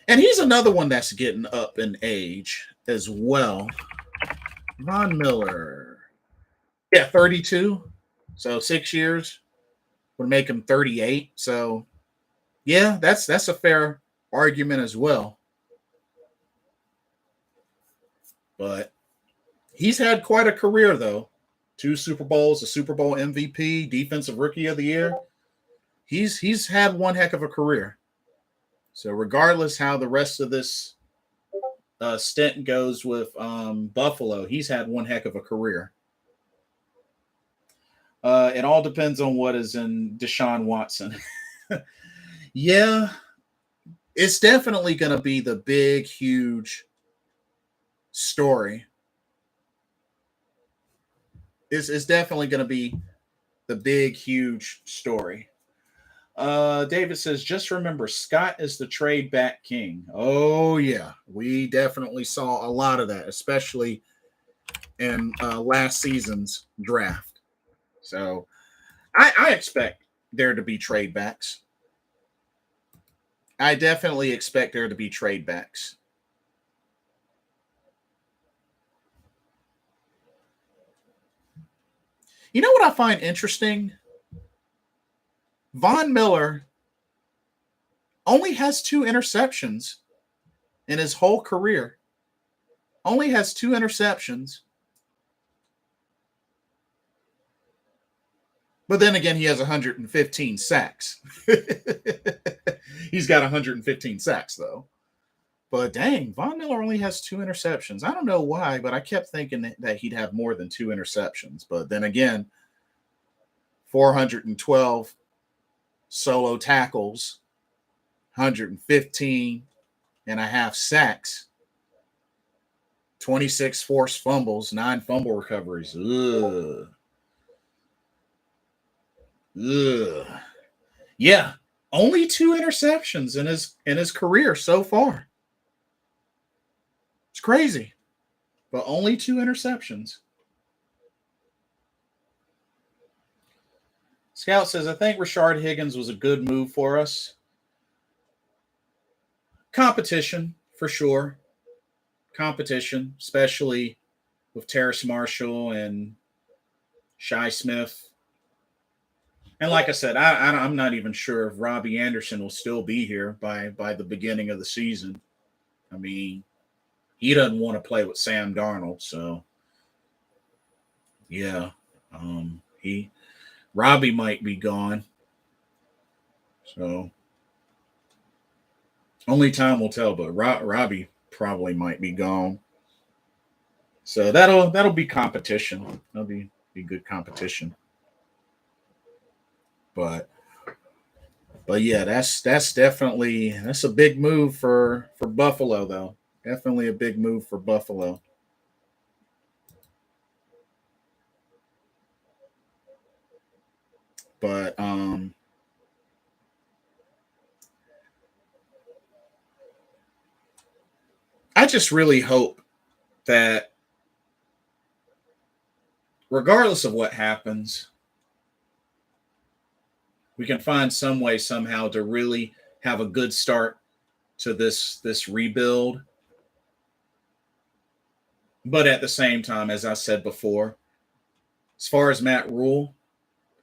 And he's another one that's getting up in age as well. Von Miller. Yeah, 32. So 6 years would make him 38. So, yeah, that's a fair argument as well. But he's had quite a career, though. 2 Super Bowls, a Super Bowl MVP, Defensive Rookie of the Year. He's had one heck of a career. So regardless how the rest of this stint goes with Buffalo, he's had one heck of a career. It all depends on what is in Deshaun Watson. Yeah, it's definitely going to be the big, huge story. It's definitely going to be the big, huge story. David says, just remember, Scott is the trade back king. Oh, yeah. We definitely saw a lot of that, especially in last season's draft. So I expect there to be trade backs. I definitely expect there to be trade backs. You know what I find interesting? Von Miller only has 2 interceptions in his whole career. Only has 2 interceptions. But then again, he has 115 sacks. He's got 115 sacks, though. But dang, Von Miller only has 2 interceptions. I don't know why, but I kept thinking that he'd have more than 2 interceptions. But then again, 412 solo tackles, 115 and a half sacks, 26 forced fumbles, 9 fumble recoveries. Ugh. Ugh. Yeah, only 2 interceptions in his career so far. It's crazy, but only 2 interceptions. Scout says, I think Rashard Higgins was a good move for us. Competition, for sure. Competition, especially with Terrace Marshall and Shi Smith. And like I said, I'm not even sure if Robbie Anderson will still be here by the beginning of the season. I mean, he doesn't want to play with Sam Darnold, so yeah, Robbie might be gone. So only time will tell, but Robbie probably might be gone. So that'll be competition. That'll be good competition. But yeah, that's definitely a big move for Buffalo, though. Definitely a big move for Buffalo. But I just really hope that regardless of what happens, we can find some way somehow to really have a good start to this rebuild. But at the same time, as I said before, as far as Matt Rule,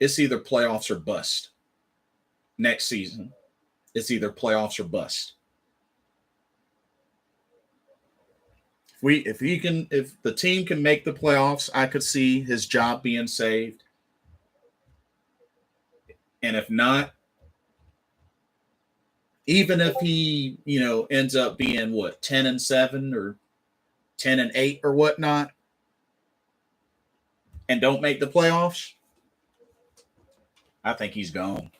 it's either playoffs or bust. Next season, it's either playoffs or bust. If the team can make the playoffs, I could see his job being saved. And if not, even if he, ends up being 10-7 or 10-8 or whatnot, and don't make the playoffs, I think he's gone.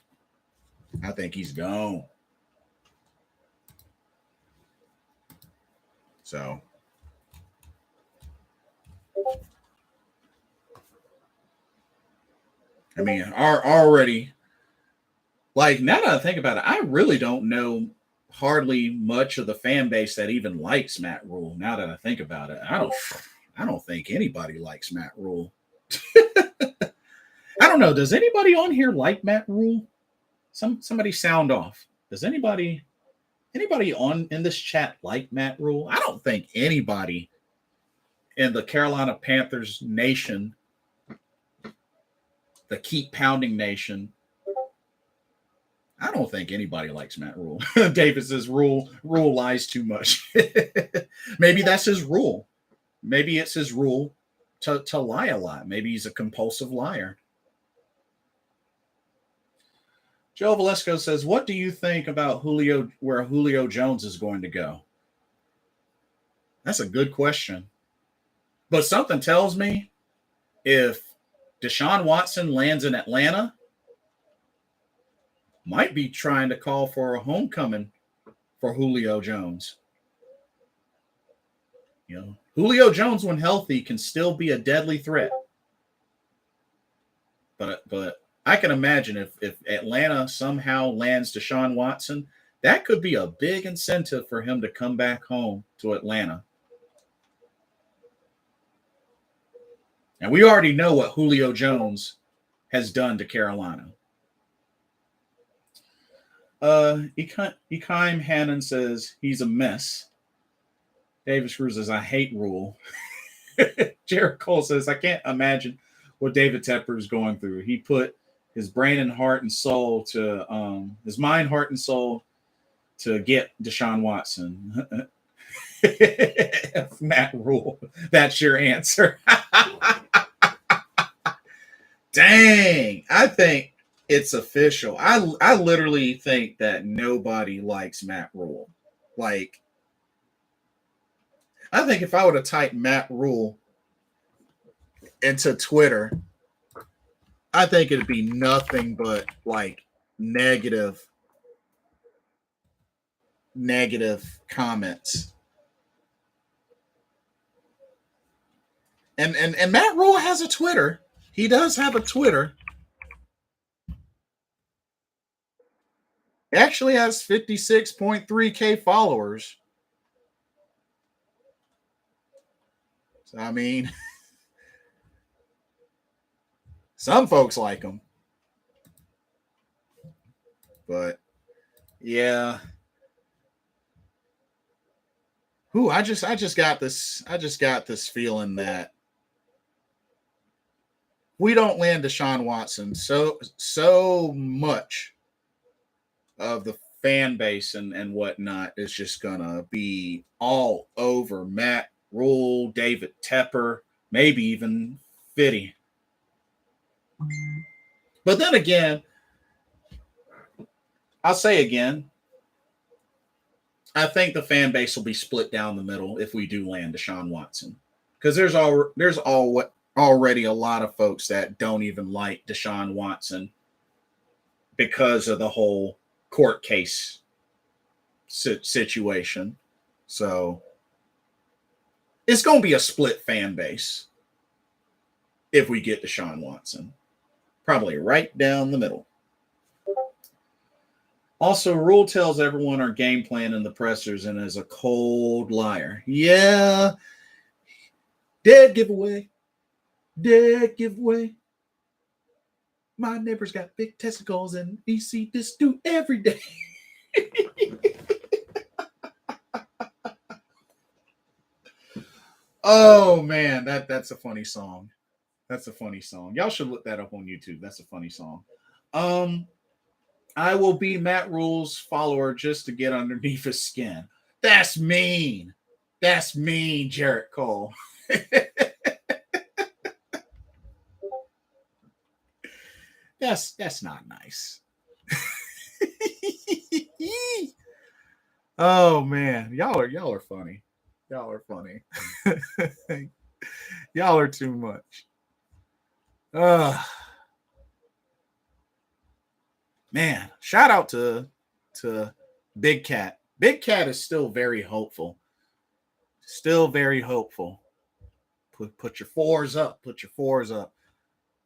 I think he's gone. So I mean, already, like, now that I think about it, I really don't know hardly much of the fan base that even likes Matt Rule. Now that I think about it, I don't think anybody likes Matt Rule. I don't know. Does anybody on here like Matt Rule? Somebody sound off. Does anybody in this chat like Matt Rule? I don't think anybody in the Carolina Panthers nation, the Keep Pounding Nation, I don't think anybody likes Matt Rule. David says Rule lies too much. Maybe that's his rule. Maybe it's his rule to lie a lot. Maybe he's a compulsive liar. Joe Valesco says, what do you think about where Julio Jones is going to go? That's a good question. But something tells me if Deshaun Watson lands in Atlanta, might be trying to call for a homecoming for Julio Jones. Julio Jones, when healthy, can still be a deadly threat. But I can imagine if Atlanta somehow lands Deshaun Watson, that could be a big incentive for him to come back home to Atlanta. And we already know what Julio Jones has done to Carolina. Ekaim Hannon says he's a mess. David Screw says, I hate Rule. Jared Cole says, I can't imagine what David Tepper is going through. He put his brain and heart and soul to his mind, heart, and soul to get Deshaun Watson. Matt Rule. That's your answer. Dang. I think it's official. I literally think that nobody likes Matt Rule. Like, I think if I would have typed Matt Rule into Twitter, I think it'd be nothing but like negative comments. And Matt Rule has a Twitter. He does have a Twitter. He actually has 56.3K followers. So, I mean, some folks like him. But yeah. I just got this feeling that we don't land Deshaun Watson, so much of the fan base and whatnot is just gonna be all over Matt Rule, David Tepper, maybe even Fitty. But then again, I'll say again, I think the fan base will be split down the middle if we do land Deshaun Watson, because there's already a lot of folks that don't even like Deshaun Watson because of the whole court case situation. So it's going to be a split fan base if we get Deshaun Watson, probably right down the middle. Also, Rule tells everyone our game plan in the pressers and is a cold liar. Yeah. Dead giveaway. My neighbor's got big testicles and he see this dude every day. Oh, man, that's a funny song. That's a funny song. Y'all should look that up on YouTube. That's a funny song. I will be Matt Rule's follower just to get underneath his skin. That's mean. That's mean, Jared Cole. That's not nice. Oh man, y'all are funny. Y'all are funny. Y'all are too much. Man, shout out to Big Cat. Big Cat is still very hopeful. Still very hopeful. Put your fours up. Put your fours up.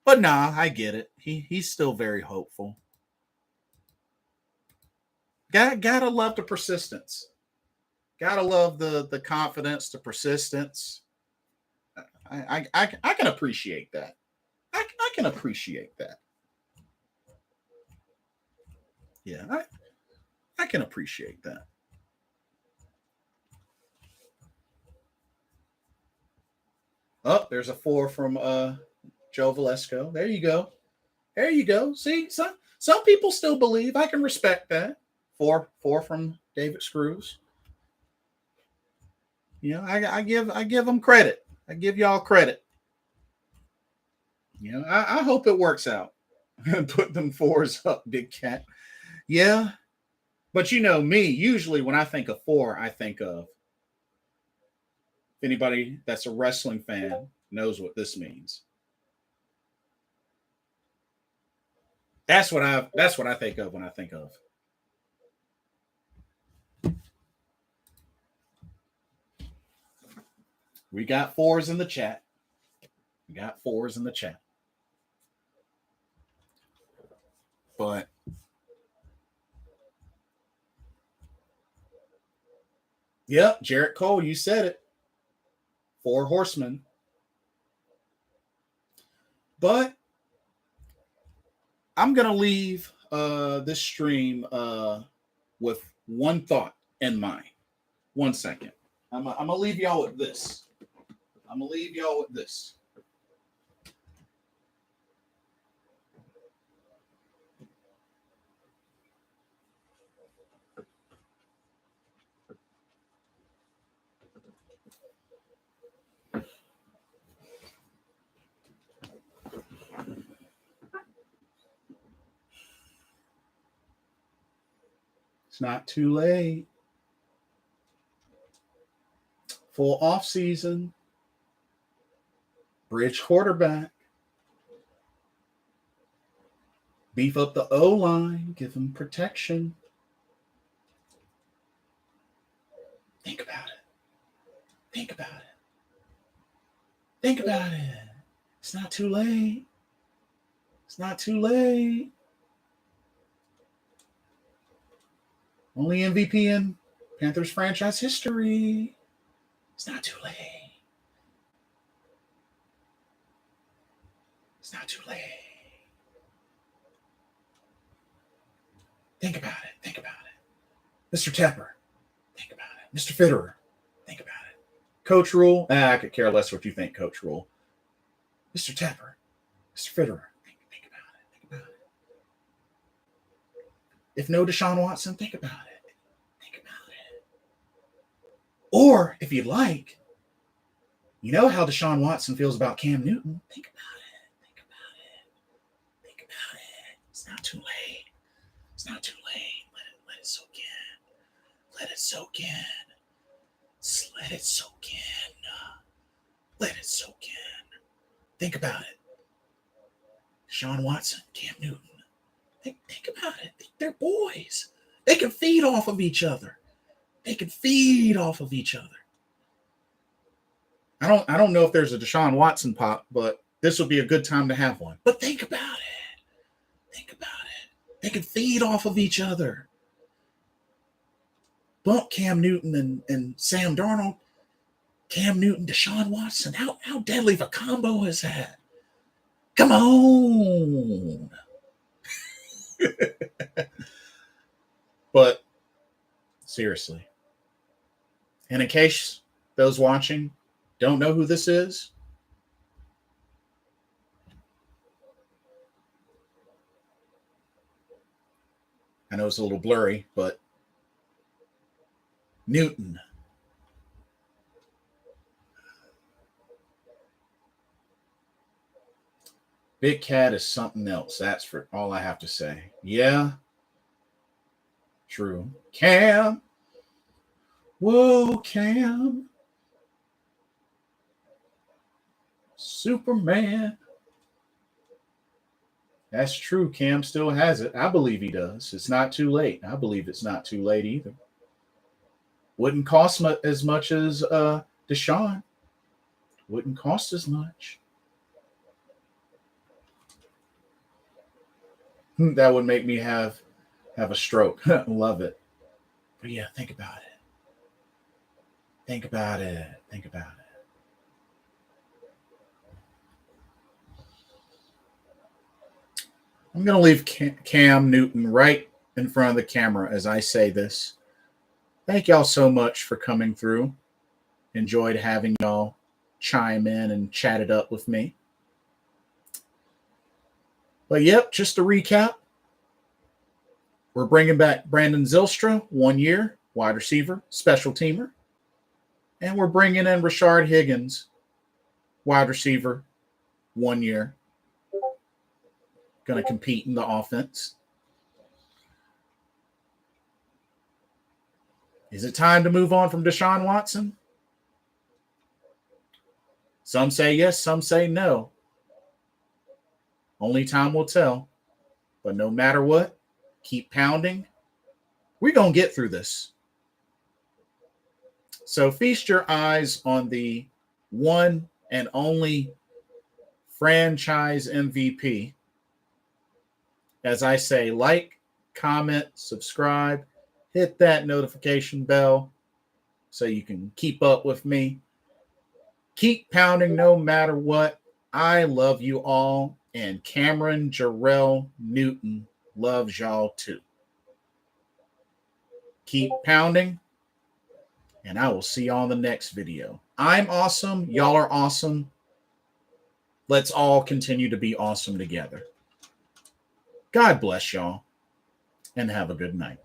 But nah, I get it. He's still very hopeful. Gotta love the persistence. Gotta love the confidence, the persistence. I can appreciate that. I can appreciate that. Yeah, I can appreciate that. Oh, there's a 4 from Joe Valesco. There you go. There you go. See, some people still believe. I can respect that. 4 from David Screws. You know, I give them credit. I give y'all credit. You know, I hope it works out. Put them 4s up, Big Cat. Yeah. But you know me, usually when I think of 4, I think of anybody that's a wrestling fan knows what this means. That's what I think of when I think of. We got fours in the chat. But yep, Jarrett Cole, you said it. 4 horsemen. But I'm gonna leave this stream with one thought in mind. 1 second. I'm gonna leave y'all with this. It's not too late. Full off season. Bridge quarterback. Beef up the O-line. Give him protection. Think about it. It's not too late. Only MVP in Panthers franchise history. It's not too late. Think about it. Mr. Tepper. Think about it. Mr. Fitterer. Think about it. Coach Rule. I could care less what you think, Coach Rule. Mr. Tepper. Mr. Fitterer. Think about it. If no Deshaun Watson, think about it. Or, if you'd like, you know how Deshaun Watson feels about Cam Newton. Think about it. It's not too late. Let it soak in. Let it soak in. Think about it. Deshaun Watson, Cam Newton. Think about it. They're boys. They can feed off of each other. I don't know if there's a Deshaun Watson pop, but this would be a good time to have one. But think about it. They can feed off of each other. Bump Cam Newton and Sam Darnold. Cam Newton, Deshaun Watson. How deadly of a combo is that? Come on. But seriously. And in case those watching don't know who this is, I know it's a little blurry, but Newton. Big Cat is something else. That's for all I have to say. Yeah. True. Cam. Whoa, Cam. Superman. That's true. Cam still has it. I believe he does. It's not too late. I believe it's not too late either. Wouldn't cost as much as Deshaun. Wouldn't cost as much. That would make me have a stroke. Love it. But yeah, think about it. I'm going to leave Cam Newton right in front of the camera as I say this. Thank y'all so much for coming through. Enjoyed having y'all chime in and chat it up with me. But yep, just to recap, we're bringing back Brandon Zylstra, 1 year, wide receiver, special teamer. And we're bringing in Rashard Higgins, wide receiver, 1 year. Going to compete in the offense. Is it time to move on from Deshaun Watson? Some say yes, some say no. Only time will tell. But no matter what, keep pounding. We're going to get through this. So feast your eyes on the one and only franchise MVP. As I say, like, comment, subscribe, hit that notification bell so you can keep up with me. Keep pounding no matter what. I love you all, and Cameron Jarrell Newton loves y'all too. Keep pounding, and I will see you on the next video. I'm awesome. Y'all are awesome. Let's all continue to be awesome together. God bless y'all, and have a good night.